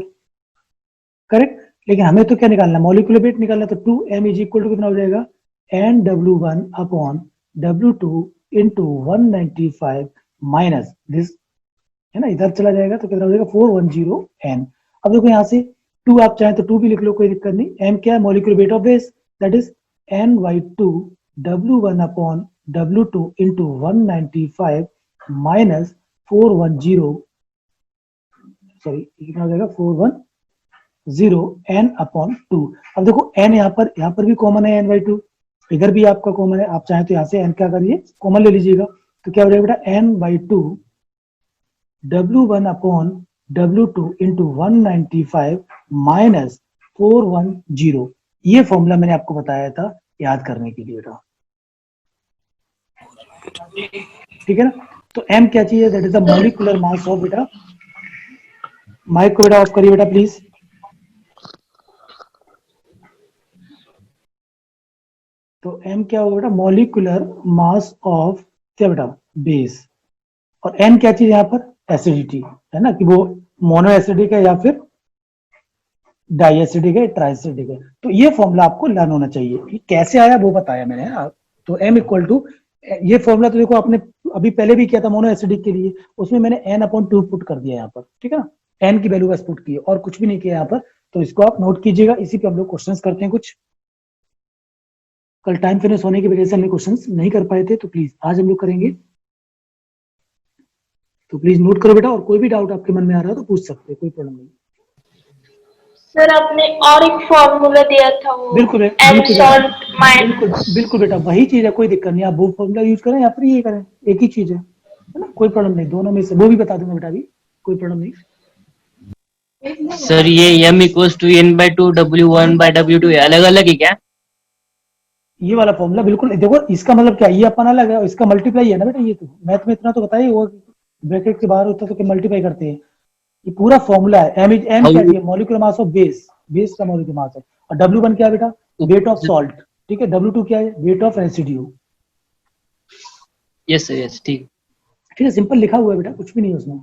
करेक्ट। लेकिन हमें तो क्या निकालना है, मॉलिक्यूलर वेट निकालना है। तो 2m इज इक्वल टू कितना हो जाएगा, NW1 upon W2 into 195 minus this, है ना, इधर चला जाएगा तो कितना हो जाएगा 410n। अब देखो यहाँ से 2 आप चाहें तो 2 भी लिख लो, कोई दिक्कत नहीं। m क्या है, molecular weight of base, that is N/2 W1 upon W2 into 195 minus 410, sorry कितना हो जाएगा 410 n अपॉन 2। अब देखो n यहाँ पर भी कॉमन है n/2, इधर भी आपका कॉमन है, आप चाहें तो यहाँ से n क्या करिए कॉमन ले लीजिएगा। तो क्या हो जाएगा बेटा n/2 W1 upon W2 into 195 minus 410। ये फॉर्मूला मैंने आपको बताया था याद करने के लिए बेटा, ठीक है ना। तो m क्या चाहिए, that is the molecular mass of, बेटा माइक को बेटा ऑफ करिए बेटा प्लीज। तो m क्या होगा बेटा, मॉलिक्यूलर मास ऑफ क्या बेटा, बेस। और n क्या चीज यहाँ पर, एसिडिटी, है ना, कि वो मोनो एसिडिक है या फिर डाई एसिडिक है, ट्राई एसिडिक है। तो ये फॉर्मूला आपको लर्न होना चाहिए, ये कैसे आया वो बताया मैंने, है ना। तो m इक्वल टू, ये फॉर्मूला तो देखो आपने अभी पहले भी किया था मोनो एसिडिक के लिए, उसमें मैंने n/2 पुट कर दिया यहाँ पर, ठीक है ना, n की वैल्यू बस पुट की और कुछ भी नहीं किया यहाँ पर। तो इसको आप नोट कीजिएगा, इसी पे हम लोग क्वेश्चंस करते हैं कुछ। कल टाइम फिनिश होने की वजह से हमने क्वेश्चंस नहीं कर पाए थे, तो प्लीज आज हम लोग करेंगे। तो प्लीज नोट करो बेटा, और कोई भी डाउट आपके मन में आ रहा है तो पूछ सकते हैं, कोई प्रॉब्लम नहीं। सर आपने और एक फॉर्मूला दिया था वो बिल्कुल एम सॉल्ट बिल्कुल बिल्कुल बेटा वही चीज है, कोई दिक्कत नहीं, आप वो फॉर्मूला यूज करें या फिर ये करें, एक ही चीज है ना, कोई प्रॉब्लम नहीं, दोनों में से वो भी बता दूंगा बेटा, अभी कोई प्रॉब्लम नहीं। सर ये m equals to n/2 W1/W2 अलग अलग है क्या? ये वाला फॉर्मूला बिल्कुल देखो, इसका मतलब क्या, ये अपन अलग है और इसका मल्टीप्लाई है ना बेटा, ये तो मैथ में इतना तो बताइए, वो ब्रैकेट के बाहर होता है तो मल्टीप्लाई करते हैं। ये पूरा फॉर्मूला है, एम क्या है, molecular mass of base, base का मॉलिक्यूलर मास है। और W1 क्या है बेटा, वेट ऑफ सॉल्ट, ठीक है। W2 क्या है, weight of residue. Yes sir yes, ठीक ठीक है, सिंपल लिखा हुआ है बेटा, कुछ भी नहीं है उसमें,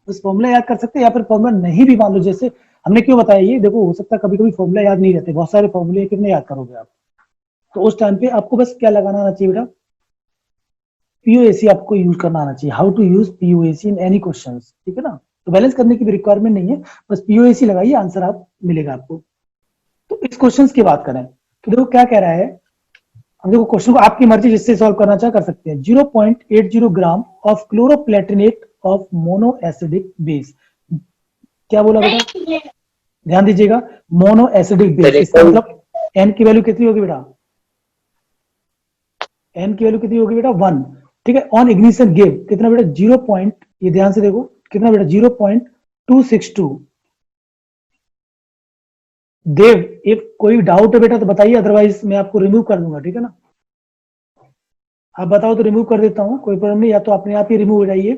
बस फॉर्मूला याद कर सकते हैं, या फिर फॉर्मूला नहीं भी मान लो, जैसे हमने क्यों बताया ये, देखो हो सकता है कभी कभी फॉर्मूला याद नहीं रहते, बहुत सारे फॉर्मूले कितने याद करोगे आप, तो उस टाइम पे आपको बस क्या लगाना आना चाहिए बेटा, पीओएसी आपको यूज करना आना चाहिए, how to use POAC in any questions, ठीक है ना। तो बैलेंस करने की भी रिक्वायरमेंट नहीं है, बस पीओएसी लगाइए, आंसर आप मिलेगा आपको। तो इस क्वेश्चंस की बात करें तो देखो क्या कह रहा है, हम देखो क्वेश्चन को आपकी मर्जी जिससे सॉल्व करना चाहे कर सकते हैं। 0.80 gram of chloroplatinate of mono acidic base, क्या बोला बेटा, ध्यान दीजिएगा, मोनो एसिडिक बेस, इसका मतलब एन की वैल्यू कितनी होगी बेटा, एन की वैल्यू कितनी होगी बेटा 1, ठीक है। ऑन इग्निशन गिव कितना बेटा 0 पॉइंट, ये ध्यान से देखो कितना बेटा 0.262। देव इफ कोई डाउट है बेटा तो बताइए, अदरवाइज मैं आपको रिमूव कर दूंगा, ठीक है ना। आप बताओ तो रिमूव कर देता हूँ, कोई प्रॉब्लम नहीं, या तो अपने आप ही रिमूव हो जाइए,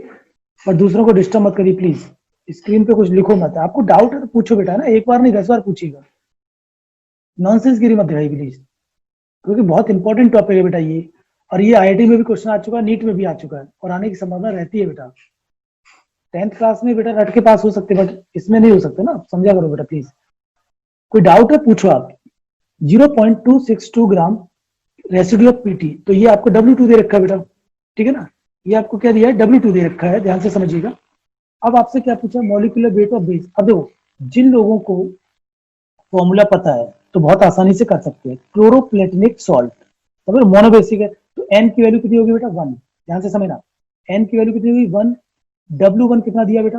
पर दूसरों को डिस्टर्ब मत करिए प्लीज। स्क्रीन पे कुछ लिखो मत, आपको डाउट है तो पूछो बेटा ना, एक बार नहीं 10 बार पूछिएगा, नॉनसेंस गिरी मत दिखाइए प्लीज, क्योंकि बहुत इंपॉर्टेंट टॉपिक है बेटा ये, और ये आईआईटी में भी क्वेश्चन आ चुका है, नीट में भी आ चुका है, और आने की संभावना रहती है बेटा। 10th क्लास में बेटा रट के पास हो सकते, बट इसमें नहीं हो सकते ना, समझा करो बेटा प्लीज। कोई डाउट है पूछो आप। 0.262 ग्राम रेसिड्यू ऑफ पीटी, तो ये आपको W2 दे रखा है बेटा, ठीक है ना, ये आपको क्या दिया है W2 दे रखा है, ध्यान से समझिएगा। अब आपसे क्या पूछा, मॉलिक्यूलर वेट ऑफ बेस। अब देखो जिन लोगों को फॉर्मूला पता है तो बहुत आसानी से कर सकते हैं, क्लोरोप्लेटिनिक सॉल्ट, समझ लो मोनोबेसिक है, तो n की वैल्यू कितनी होगी बेटा 1, ध्यान से समझना, n की वैल्यू कितनी होगी 1, W1 कितना दिया बेटा,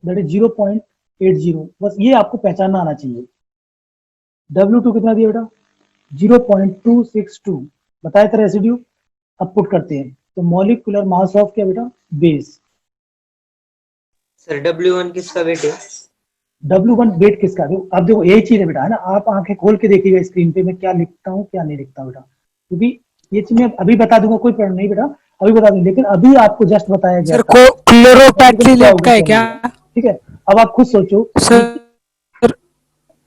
दैट इज 0.80, बस ये आपको पहचानना आना चाहिए। W2 कितना दिया बेटा 0.262, बताया था रेसिड्यू। अब पुट करते हैं, तो मॉलिक्यूलर मास ऑफ क्या बेटा बेस, सर W1 किसका वेट है? W1 वेट किसका, अब देखो यही चीज है बेटा, है ना, आप आंखें खोल के देखिएगा स्क्रीन पे मैं क्या लिखता हूँ क्या नहीं लिखता बेटा, क्योंकि ये चीज मैं अभी बता दूंगा, कोई प्रॉब्लम नहीं बेटा, अभी बता दूंगा, लेकिन अभी आपको जस्ट बताया गया सर क्लोरोपैटिनेट का है क्या? ठीक है, अब आप खुद सोचो सर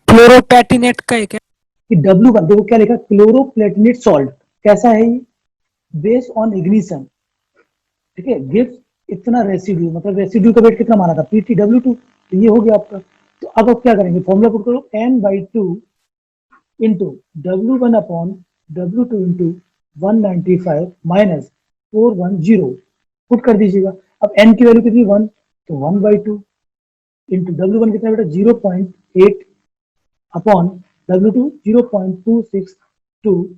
क्लोरोपैटिनेट का है क्या? कि W1 देखो क्या लिखा, क्लोरोप्लेटिनेट सॉल्ट, कैसा है ये, बेस्ड ऑन इग्निशन, ठीक है, गिव्स इतना रेसिड्यू, मतलब रेसिड्यू का वेट कितना माना था PT W2, तो ये हो गया आपका। तो अब आप क्या करेंगे, फॉर्मूला पुट करो n/2 into W1 upon W2 into 195 minus 410 put कर दीजिएगा। अब n की वैल्यू कितनी 1, तो 1/2 इंटू W1 कितना बेटा 0.8 अपॉन W2 0.262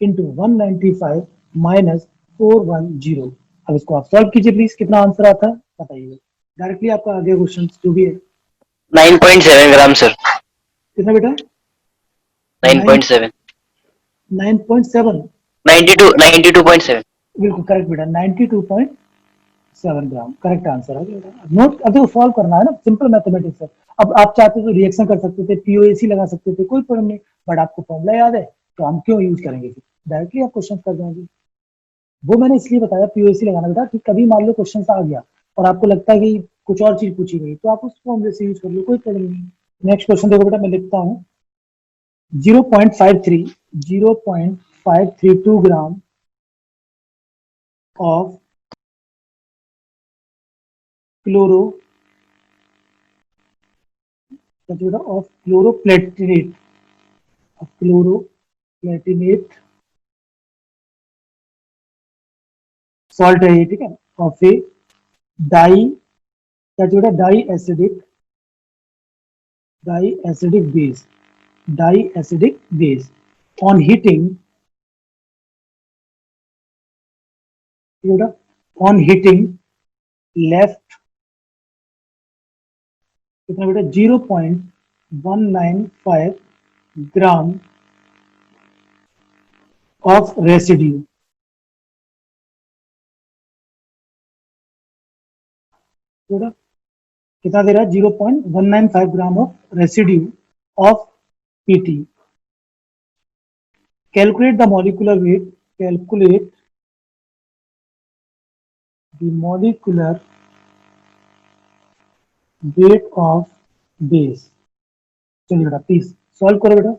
इंटू 195 माइनस 410। अब इसको आप सॉल्व कीजिए प्लीज, कितना आंसर आता है बताइएगा डायरेक्टली, आपका आगे क्वेश्चन जो भी है। 9.7 ग्राम सर। कितना बेटा 9.7 9.7 92.7। बिल्कुल करेक्ट बेटा 92.7 ग्राम करेक्ट आंसर है बेटा। नोट अब देखो सॉल्व करना है ना, सिंपल मैथमेटिक्स है। अब आप चाहते तो रिएक्शन कर सकते थे, पीओएसी लगा सकते थे, कोई प्रॉब्लम नहीं, बट आपको फॉर्मूला याद है तो हम क्यों यूज करेंगे, फिर डायरेक्टली आप क्वेश्चन कर देंगे। वो मैंने इसलिए बताया पीओएसी लगाना बेटा कि कभी मान लो क्वेश्चन आ गया और आपको लगता है कि कुछ और चीज पूछी गई तो आप उस फॉर्मूले से यूज कर लो, कोई प्रॉब्लम नहीं। नेक्स्ट क्वेश्चन देखो बेटा, मैं लिखता हूँ 0.532 ग्राम of chloroplatinate सॉल्ट है ये, ठीक है, of a di di acidic base on heating left कितना बेटा 0.195 ग्राम ऑफ रेसिड्यू। बेटा कितना दे रहा है 0.195 gram of residue of PT. Calculate the molecular weight, calculate the molecular weight of base. चलिए बेटा प्लीज सॉल्व करो बेटा।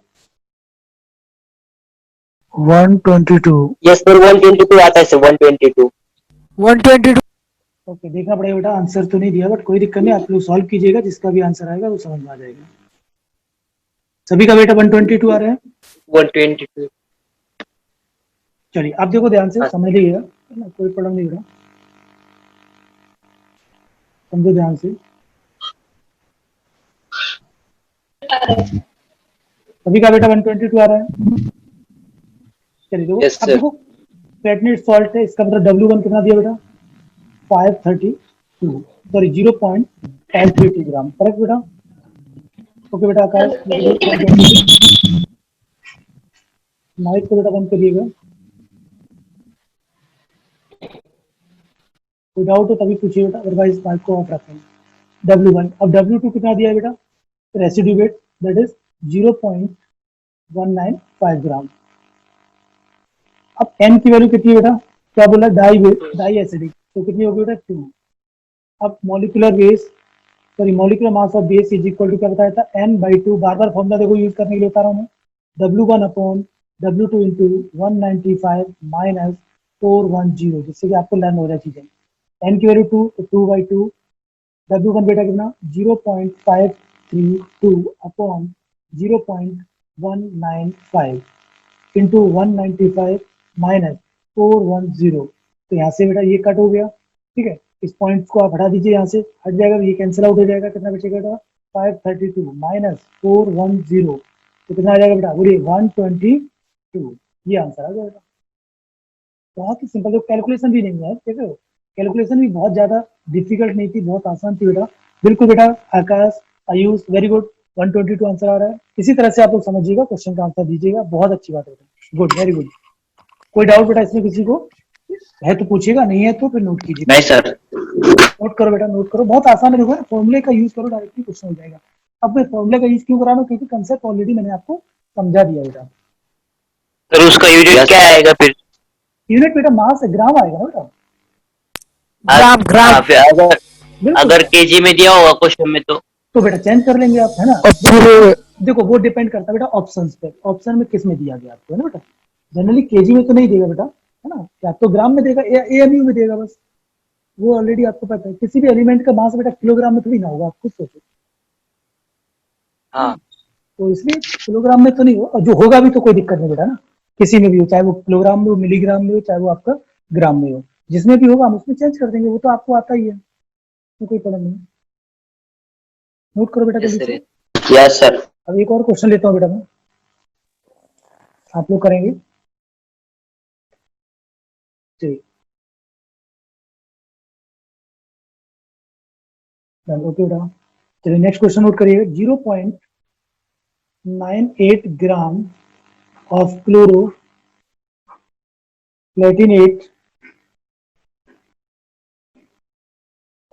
122 यस सर 122 आता है सर 122। 122 ओके, देखना पड़ेगा बेटा, आंसर तो नहीं दिया बट कोई दिक्कत नहीं, आप लोग सॉल्व कीजिएगा, जिसका भी आंसर आएगा वो समझ में आ जाएगा। सभी का बेटा 122 आ रहा है। 122। चलिए आप देखो ध्यान से समझ लीजिएगा, है ना, कोई प्रॉब्लम नहीं बेटा, समझो ध्यान से। सभी का बेटा 122 आ रहा है। चलिए देखो Yes, अब sir. देखो प्लेटिनेट सॉल्ट है, इसका मतलब W1 कितना दिया बेटा 532 सॉरी 0.532 ग्राम, करेक्ट बेटा। ओके बेटा आकाश माइक को बेटा बंद करिएगा, कोई डाउट हो तभी पूछिए बेटा, अदरवाइज माइक को ऑफ रखें। W1 अब W2 कितना दिया है बेटा, रेसिड्यू वेट दैट इज 0.195 ग्राम। अब N की वैल्यू कितनी है बेटा, क्या बोला डाई एसिडिक, तो कितनी होगी बेटा 2। अब molecular mass of base is equal to क्या बताया था n/2, बार बार फॉर्मूला देखो यूज करने के लिए बता रहा हूँ मैं, W1 upon W2 into 195 minus 410, जिससे कि आपको लर्न हो जाए चीजें। n की वैल्यू 2 तो 2/2, W1 बेटा कितना 0.532 अपॉन 0.195 इंटू 195 माइनस 410, तो यहाँ से बेटा ये कट हो गया, ठीक है, इस पॉइंट को आप हटा दीजिए, यहाँ से हट जाएगा, ये कैंसिल आउट हो जाएगा, कितना बचेगा बेटा 532 माइनस 410, तो कितना आ जाएगा बेटा बोलिए 122, ये आंसर आ जाएगा। बहुत ही सिंपल, कैलकुलेशन भी नहीं है, ठीक है, कैलकुलेशन भी बहुत ज्यादा डिफिकल्ट नहीं थी, बहुत आसान थी बेटा। बिल्कुल बेटा आकाश आयुष वेरी गुड, 122 आंसर आ रहा है। इसी तरह से आप लोग समझिएगा, क्वेश्चन का आंसर दीजिएगा, बहुत अच्छी बात है बेटा, गुड वेरी गुड। कोई डाउट बेटा इसमें किसी को है तो पूछिएगा, नहीं है तो फिर नोट कीजिए। नहीं सर। नोट करो बेटा, नोट करो, बहुत आसान है, देखो फॉर्मूले का यूज करो, डायरेक्टली क्वेश्चन हो जाएगा। अब मैं फॉर्मूले का यूज क्यों करा रहा हूं, क्योंकि कंसेप्ट ऑलरेडी मैंने आपको समझा दिया बेटा। सर उसका यूनिट क्या आएगा फिर? यूनिट बेटा मास है, ग्राम आएगा ना बेटा। ग्राम हाँ, फिर बिल्कुल अगर केजी में दिया होगा क्वेश्चन में तो बेटा चेंज कर लेंगे आप, है ना। और फिर देखो वो डिपेंड करता है बेटा ऑप्शंस पे, ऑप्शन में किस में दिया गया आपको, है ना बेटा। जनरली केजी में तो नहीं देगा बेटा, है ना, या तो ग्राम में देगा या एएमयू में देगा, बस वो ऑलरेडी आपको पता है। किसी भी एलिमेंट का मास बेटा किलोग्राम में थोड़ी ना होगा, आप खुद सोचो। हाँ तो इसलिए किलोग्राम में तो नहीं हो, और जो होगा भी तो कोई दिक्कत नहीं बेटा ना, किसी में भी हो, चाहे वो किलोग्राम में हो, मिलीग्राम में हो, चाहे वो आपका ग्राम में हो, जिसमें भी होगा हम उसमें चेंज कर देंगे, वो तो आपको आता ही है, तो कोई प्रॉब्लम नहीं। नोट करो बेटा यस जल्दी सर। से। Yes sir. अब एक और क्वेश्चन लेता हूँ बेटा मैं, आप लोग करेंगे। ठीक, ओके बेटा, चलिए नेक्स्ट क्वेश्चन नोट करिएगा। 0.98 gram of chloro Palatinate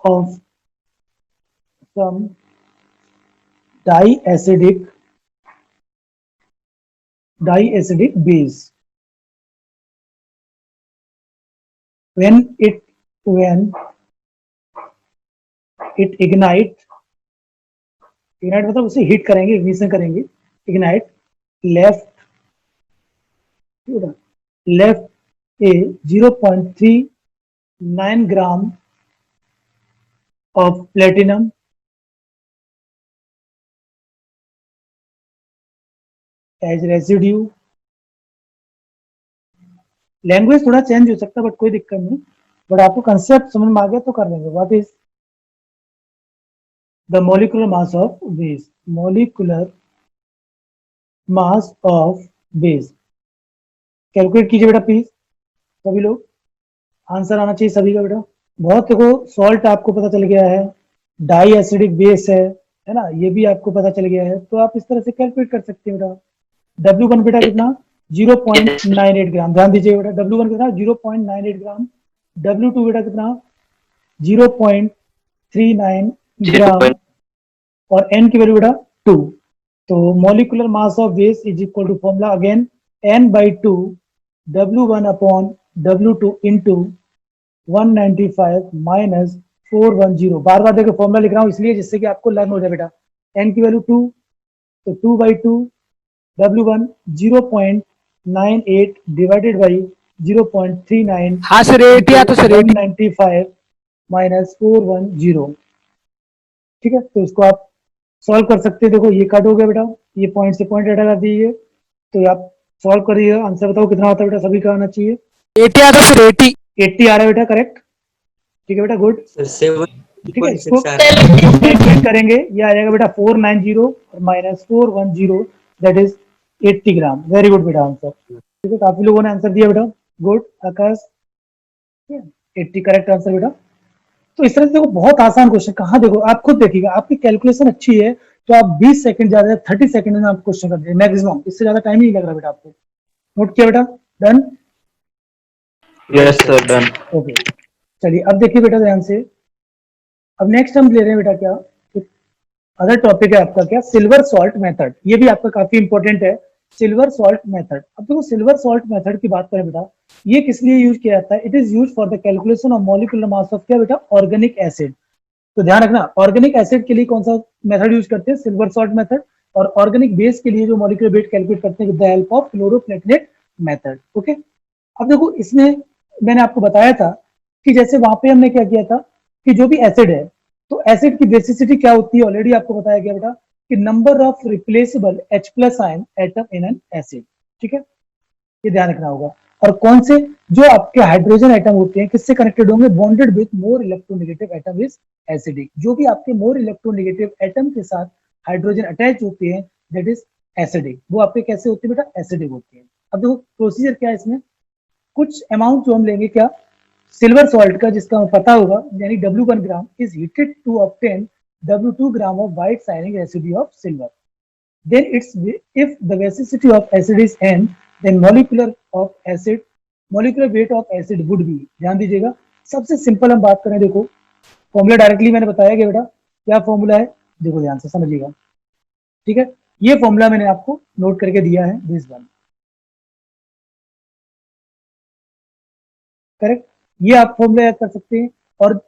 of some diacidic base when it ignite मतलब उसे हीट करेंगे, इग्निशन करेंगे, ignite left A 0.39 gram of platinum as residue। Language थोड़ा चेंज हो सकता है बट कोई दिक्कत नहीं, बट आपको कंसेप्ट समझ में आ गया तो कर लेंगे। What is the molecular mass of base, molecular mass of base calculate कीजिए बेटा प्लीज सभी लोग, आंसर आना चाहिए सभी का बेटा। बहुत देखो सॉल्ट आपको पता चल गया है, डाई एसिडिक बेस है ना, ये भी आपको पता चल गया है, तो आप इस तरह से कैलकुलेट कर सकते हैं बेटा। W1 बेटा कितना 0.98 ग्राम, ध्यान दीजिए बेटा, W1 कितना 0.98 ग्राम, W2 बेटा कितना 0.39 ग्राम और N की वैल्यू बेटा 2। तो molecular mass of base is equal to formula again N/2 W1 upon W2 into 195 minus 410। बार बार देखो फॉर्मूला लिख रहा हूँ इसलिए जिससे कि आपको लर्न हो जाए बेटा। N की वैल्यू 2, तो 2/2 W1 0.98 डिवाइडेड बाई 0.39 हाँ सर 80 आता सर 80। 195 माइनस 410। ठीक है, तो इसको आप सॉल्व कर सकते हैं। देखो ये कट हो गया बेटा, ये पॉइंट से पॉइंट हटा दीजिए, तो आप सॉल्व करिए, आंसर बताओ कितना आता है बेटा, सभी का आना चाहिए। 80 आता सर 80। 80 आ रहा है बेटा, करेक्ट। ठीक है बेटा, गुड। ठीक है, इसको 70 कैलकुलेट करेंगे, ये आ जाएगा बेटा 490 minus 410, that is 80 gram. Very good बेटा आंसर। ठीक है, काफी लोगों ने आंसर दिया बेटा, गुड। आकाश 80 करेक्ट आंसर बेटा। तो इस तरह से देखो बहुत आसान क्वेश्चन, कहाँ देखो आप खुद देखिएगा, आपकी कैलकुलेशन अच्छी है तो आप 20 सेकंड ज्यादा 30 सेकंड में आप क्वेश्चन कर देंगे मैक्सिमम, इससे ज्यादा टाइम ही नहीं लग रहा बेटा आपको। नोट किया बेटा, done. Yes sir done. Okay, चलिए अब देखिए बेटा ध्यान से, अब नेक्स्ट हम ले रहे हैं बेटा क्या, अदर टॉपिक है आपका क्या, सिल्वर सॉल्ट मेथड। ये भी आपका काफी इंपॉर्टेंट है, सिल्वर सॉल्ट मेथड। अब देखो सिल्वर सॉल्ट मेथड की बात करें बेटा, ये किस लिए यूज किया जाता है, it is use for the calculation of molecular mass of क्या बेटा, ऑर्गेनिक एसिड। तो ध्यान रखना, ऑर्गेनिक एसिड के लिए कौन सा मेथड यूज करते हैं, सिल्वर सॉल्ट मेथड, और ऑर्गेनिक बेस के लिए जो मॉलिक्यूलर वेट कैलकुलेट करते हैं with the help of chloroplatinate method. Okay, अब देखो इसमें मैंने आपको बताया था कि जैसे वहां पे हमने क्या किया था कि जो भी एसिड है, तो एसिड की बेसिसिटी क्या होती है, ऑलरेडी आपको बताया गया बेटा कि number of replaceable H+ ion atom in an acid. ठीक है, ये ध्यान रखना होगा। और कौन से जो आपके हाइड्रोजन एटम होते हैं किससे कनेक्टेड होंगे, bonded with more electronegative atom is acidic. जो भी आपके मोर इलेक्ट्रोनेगेटिव एटम के साथ हाइड्रोजन अटैच होते हैं दैट इज एसिडिक, वो आपके कैसे होते हैं बेटा, एसिडिक होते हैं। अब देखो प्रोसीजर क्या है इसमें, कुछ अमाउंट जो हम लेंगे क्या, सिल्वर सॉल्ट का, जिसका हमें पता होगा, यानी W1 gram is heated to obtain W2 gram of white साइनिक residue of silver. Then it's if the basicity of acid is n, then molecular weight of acid would be। ध्यान दीजिएगा, सबसे सिंपल हम बात करें, देखो फॉर्मूला डायरेक्टली मैंने बताया गया बेटा, क्या फॉर्मूला है, देखो ध्यान से समझिएगा। ठीक है, ये फॉर्मूला मैंने आपको नोट करके दिया है, दिस वन, करेक्ट। ये आप फॉर्मूला याद कर सकते हैं। और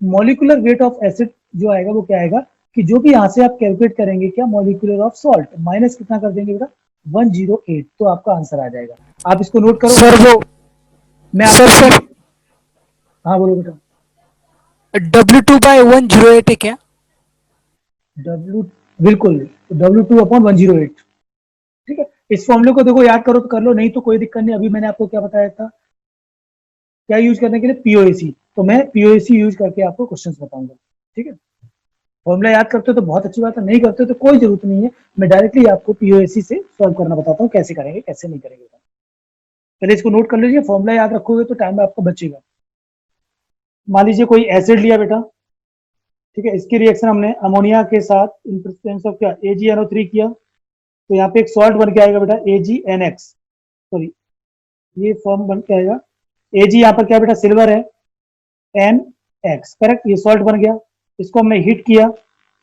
मॉलिक्यूलर वेट ऑफ एसिड जो आएगा वो क्या आएगा कि जो भी यहां से आप कैलकुलेट करेंगे क्या, मॉलिक्यूलर ऑफ सॉल्ट माइनस कितना कर देंगे बेटा, 108, तो आपका आंसर आ जाएगा। आप इसको नोट करो सर वो मैं सर हाँ बोलो बेटा। W2/108 है क्या? बिल्कुल, तो W2/108। ठीक है, इस फॉर्मूले को देखो याद करो तो कर लो, नहीं तो कोई दिक्कत नहीं। अभी मैंने आपको क्या बताया था, क्या यूज करने के लिए, पीओएसी। तो मैं पीओएसी यूज करके आपको क्वेश्चंस बताऊंगा। ठीक है, फॉर्मूला याद करते हो तो बहुत अच्छी बात है, नहीं करते हो तो कोई जरूरत नहीं है, मैं डायरेक्टली आपको पीओएसी से सॉल्व करना बताता हूँ, कैसे करेंगे कैसे नहीं करेंगे। पहले इसको नोट कर लीजिए, फॉर्मूला याद रखोगे तो टाइम आपको बचेगा। मान लीजिए कोई एसिड लिया बेटा, ठीक है, इसकी रिएक्शन हमने अमोनिया के साथ इन प्रेजेंस ऑफ क्या AgNO3 किया, तो यहाँ पे एक सॉल्ट बन के आएगा बेटा AgNX, सॉरी ये फॉर्म बन के आएगा Ag, यहाँ पर क्या बेटा सिल्वर है, NX, करेक्ट, ये सॉल्ट बन गया। इसको हमने हीट किया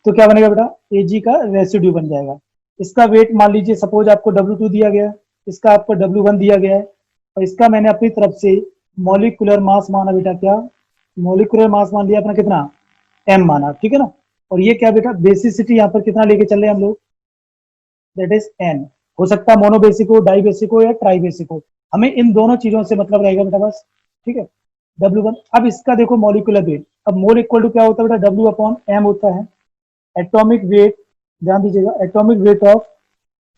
तो क्या बनेगा बेटा, Ag का रेसिड्यू बन जाएगा। इसका वेट मान लीजिए सपोज आपको W2 दिया गया है, इसका आपको W1 दिया गया है, और इसका मैंने अपनी तरफ से मॉलिक्यूलर मास माना बेटा, क्या मॉलिक्यूलर मास मान लिया अपना कितना, M माना, ठीक है ना। और ये क्या बेटा बेसिसिटी यहाँ पर कितना लेके चल रहे हैं हम लोग, दैट इज N। हो सकता है मोनो बेसिक हो, डाई बेसिक हो या ट्राई बेसिक हो, हमें इन दोनों चीजों से मतलब रहेगा बेटा बस। ठीक है, W1। अब इसका देखो मॉलिक्यूलर वेट, अब मोल इक्वल टू क्या होता है बेटा, W/M होता है। एटॉमिक वेट ध्यान दीजिएगा, atomic weight of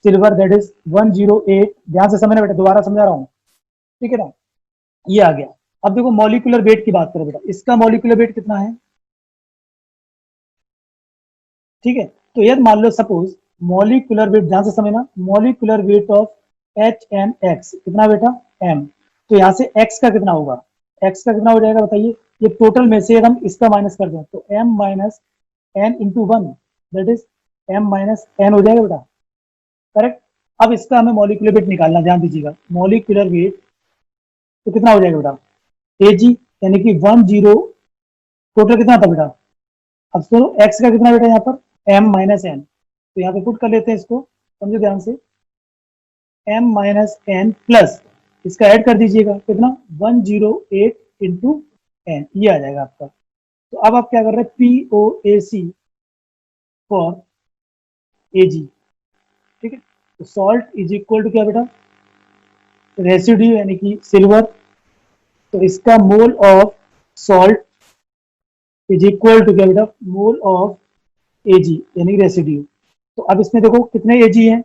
silver that is 108, ध्यान से समझना बेटा, दोबारा समझा रहा हूँ, ठीक है ना, ये आ गया। अब देखो मॉलिक्यूलर वेट की बात करें बेटा, इसका मॉलिक्यूलर वेट कितना है, ठीक है। तो यदि मान लो सपोज मॉलिक्यूलर वेट, ध्यान से समझना, मॉलिक्यूलर वेट ऑफ HNX कितना बेटा M, तो यहाँ से X का कितना होगा, X का कितना हो जाएगा बताइए, ये टोटल में से हम इसका माइनस कर दें तो M minus N into 1 that is M minus N हो जाएगा बेटा, करेक्ट। अब इसका हमें मॉलिक्यूलर वेट निकालना, ध्यान दीजिएगा, मॉलिक्यूलर वेट तो कितना हो जाएगा बेटा Ag, यानी कि 10, टोटल कितना था बेटा, अब सुनो X का कितना बेटा यहाँ पर M माइनस N, तो यहाँ पे पुट कर लेते हैं इसको, समझो ध्यान से, M माइनस N प्लस इसका ऐड कर दीजिएगा कितना 108 इंटू N, ये आ जाएगा आपका। तो अब आप क्या कर रहे हैं, POAC फॉर Ag, ठीक है। तो सॉल्ट इज इक्वल टू क्या बेटा, रेसिड्यू यानी कि सिल्वर, तो इसका mole of salt is equal to क्या बेटा, मोल ऑफ Ag यानी रेसिड्यू। तो अब इसमें देखो कितने Ag है,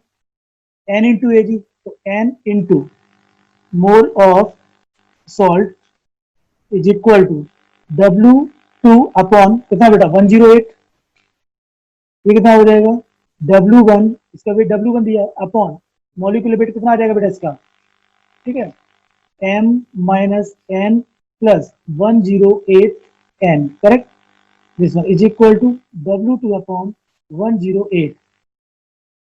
N इंटू Ag, तो N into mole of salt is equal to W2 upon कितना बेटा 108, ये कितना हो जाएगा W1, इसका वेट W1 दिया अपॉन मॉलिक्यूलर वेट कितना आ जाएगा बेटा इसका, ठीक है, M minus N plus 108N, correct, this one is equal to W2 upon 108।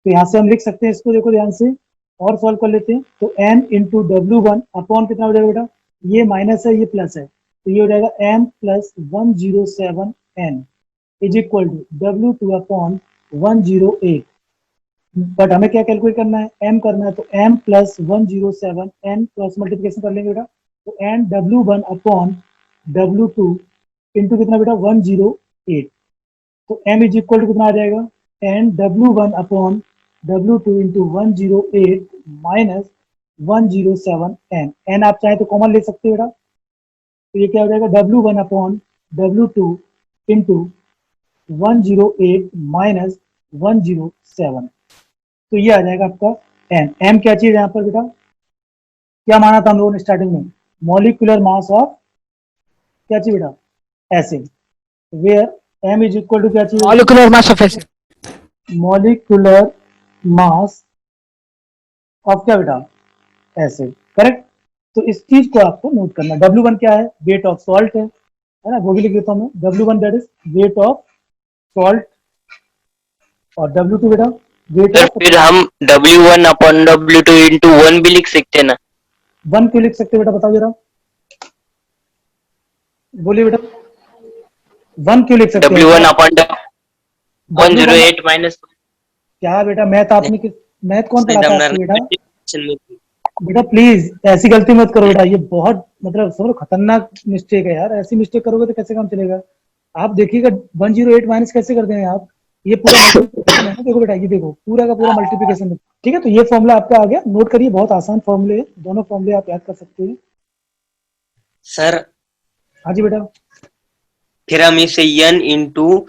तो यहाँ से हम लिख सकते हैं इसको, देखो ध्यान से और सॉल्व कर लेते हैं, तो N इंटू W1 अपॉन कितना हो जाएगा बेटा, ये माइनस है ये प्लस है, तो ये हो जाएगा M plus 107N is equal to W2 upon 108। But हमें क्या कैलकुलेट करना है, M करना है, तो M plus 107N cross multiplication कर लेंगे बेटा, तो N W1 upon W2 into कितना बेटा 108, तो M इज इक्वल टू कितना आ जाएगा, N W1 upon W2 into 108 minus 107N, N आप चाहे तो कॉमन ले सकते हो बेटा, तो ये क्या हो जाएगा W1 upon W2 into 108 minus 107, तो ये आ जाएगा आपका M। M क्या चीज है यहाँ पर बेटा, क्या माना था हम लोगों ने स्टार्टिंग में, मॉलिक्यूलर मास ऑफ क्या चीज बेटा, acid, where M is equal to क्या चीज, Molecular mass of acid. Molecular mass of क्या बेटा, एसिड, करेक्ट। तो इस चीज को आपको नोट करना, W1 क्या है, वेट ऑफ सॉल्ट है ना, वो भी लिख देता हूँ मैं, W1 that is weight of salt, और W2 बेटा वेट सर ऑफ, फिर हम W1 अपॉन W2 इंटू 1 भी लिख सकते हैं ना, 1 क्यों लिख सकते बेटा, बताओ जरा, बोलिए बेटा, 1 क्यों लिख सकते हैं, W1 अपॉन 108 माइनस क्या बेटा मैथ आपने किस, मैथ कौन पढ़ाता है आपको बेटा, बेटा प्लीज ऐसी गलती मत करो बेटा, ये बहुत मतलब समझो खतरनाक मिस्टेक है यार, ऐसी मिस्टेक करोगे तो कैसे काम चलेगा। आप देखिएगा 108 माइनस कैसे करते हैं आप, ये पूरा multiplication है ना, देखो बेटा ये देखो पूरा का पूरा मल्टीप्लिकेशन, ठीक है। तो ये फॉर्मूला आपका आ गया, नोट करिए, बहुत आसान फॉर्मूले है, दोनों फॉर्मूले आप याद कर सकते हैं। सर हाँ जी बेटा, फिर हम इसे n into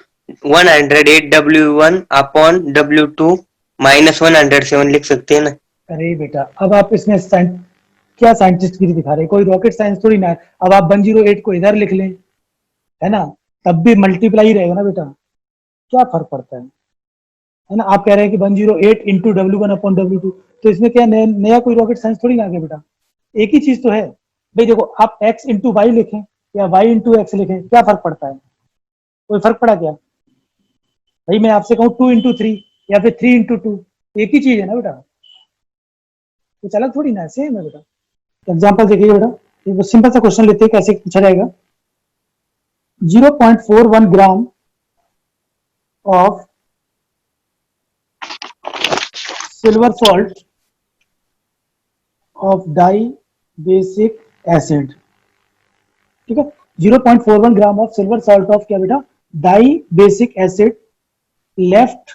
108W1 upon W2 minus 107 लिख सकते हैं ना। अरे बेटा अब आप इसमें क्या साइंटिस्ट गिरी दिखा रहे हैं, कोई रॉकेट साइंस थोड़ी ना है। अब आप 108 को इधर लिख लें, है ना, तब भी मल्टीप्लाई ही रहेगा ना बेटा, क्या फर्क पड़ता है ना। आप कह रहे हैं कि 108 इंटू W1 अपॉन W2, तो इसमें क्या नया कोई रॉकेट साइंस थोड़ी ना आ गया बेटा, एक ही चीज तो है भाई। देखो आप x इंटू वाई लिखें या y इंटू एक्स लिखें, क्या फर्क पड़ता है, कोई फर्क पड़ा क्या भाई। मैं आपसे कहूँ 2 इंटू 3 या फिर 3 इंटू 2, एक ही चीज है ना बेटा, कुछ अलग थोड़ी ना है, सेम है बेटा। एग्जाम्पल देखिए बेटा, एक सिंपल सा क्वेश्चन लेते हैं, कैसे पूछा जाएगा। 0.41 gram of silver salt of di basic acid, ठीक है। 0.41 gram of silver salt of क्या बेटा, di basic acid left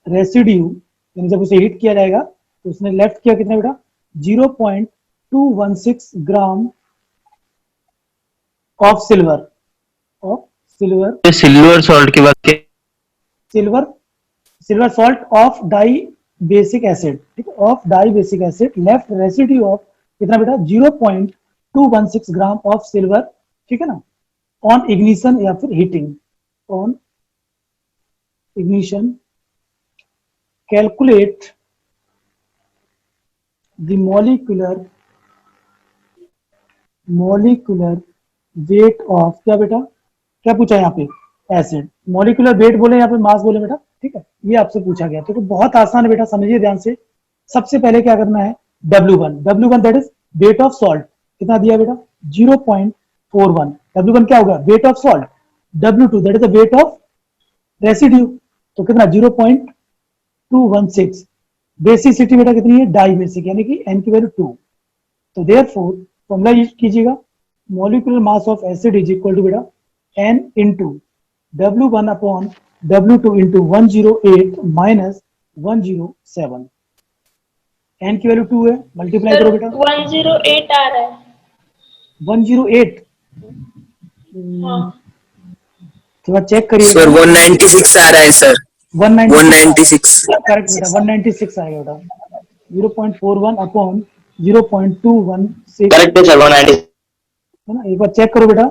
residue, यानी जब उसे हीट किया जाएगा तो उसने लेफ्ट किया कितना बेटा, 0.216 gram of silver silver salt के बाद क्या? Silver salt of di basic acid, ठीक है, of di basic acid left residue of कितना बेटा, 0.216 ग्राम ऑफ सिल्वर, ठीक है ना, ऑन इग्निशन या फिर heating, on ignition calculate the molecular weight of क्या बेटा, क्या पूछा यहाँ पे, एसिड। मॉलिक्यूलर वेट बोले यहाँ पे मास बोले बेटा, ठीक है, ये आपसे पूछा गया। तो बहुत आसान है बेटा, समझिए ध्यान से। सबसे पहले क्या करना है, W1 that is weight of salt, कितना दिया बेटा, 0.41। W1 क्या होगा, weight of salt. W2 that is the weight of residue, तो कितना 0.216। बेसिसिटी बेटा कितनी है, डाई बेसिक, यानी कि n की वैल्यू 2। तो देयरफॉर फॉर्मूला यूज कीजिएगा, molecular mass of acid is equal to बेटा n into W1 upon W2 into 108 minus 107। n की वैल्यू 2 है, मल्टीप्लाई करो बेटा। 108 आ रहा है। 108 हाँ थोड़ा चेक करिए सर 196 आ रहा है सर, 196 करेक्ट बेटा, 196 आएगा बेटा। 0.41 अपॉन 0.216, करेक्ट है सर 190। है ना। एक बार चेक करो बेटा,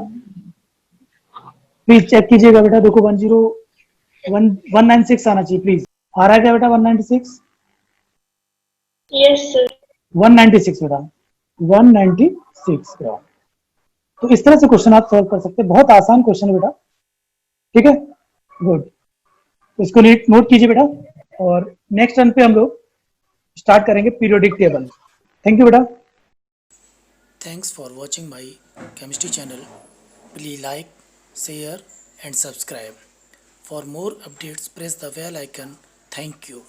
प्लीज चेक कीजिएगा बेटा। देखो 196 आना चाहिए प्लीज। आ रहा है क्या बेटा 196? Yes sir. 196 बेटा, 196 ग्राम। तो इस तरह से क्वेश्चन आप सॉल्व कर सकते हैं, बहुत आसान क्वेश्चन है बेटा, ठीक है, गुड। इसको नोट कीजिए बेटा, और नेक्स्ट टर्न पे हम लोग स्टार्ट करेंगे पीरियोडिक टेबल। थैंक यू बेटा। Thanks for watching my chemistry channel. Please like, share and subscribe. For more updates, press the bell icon. Thank you.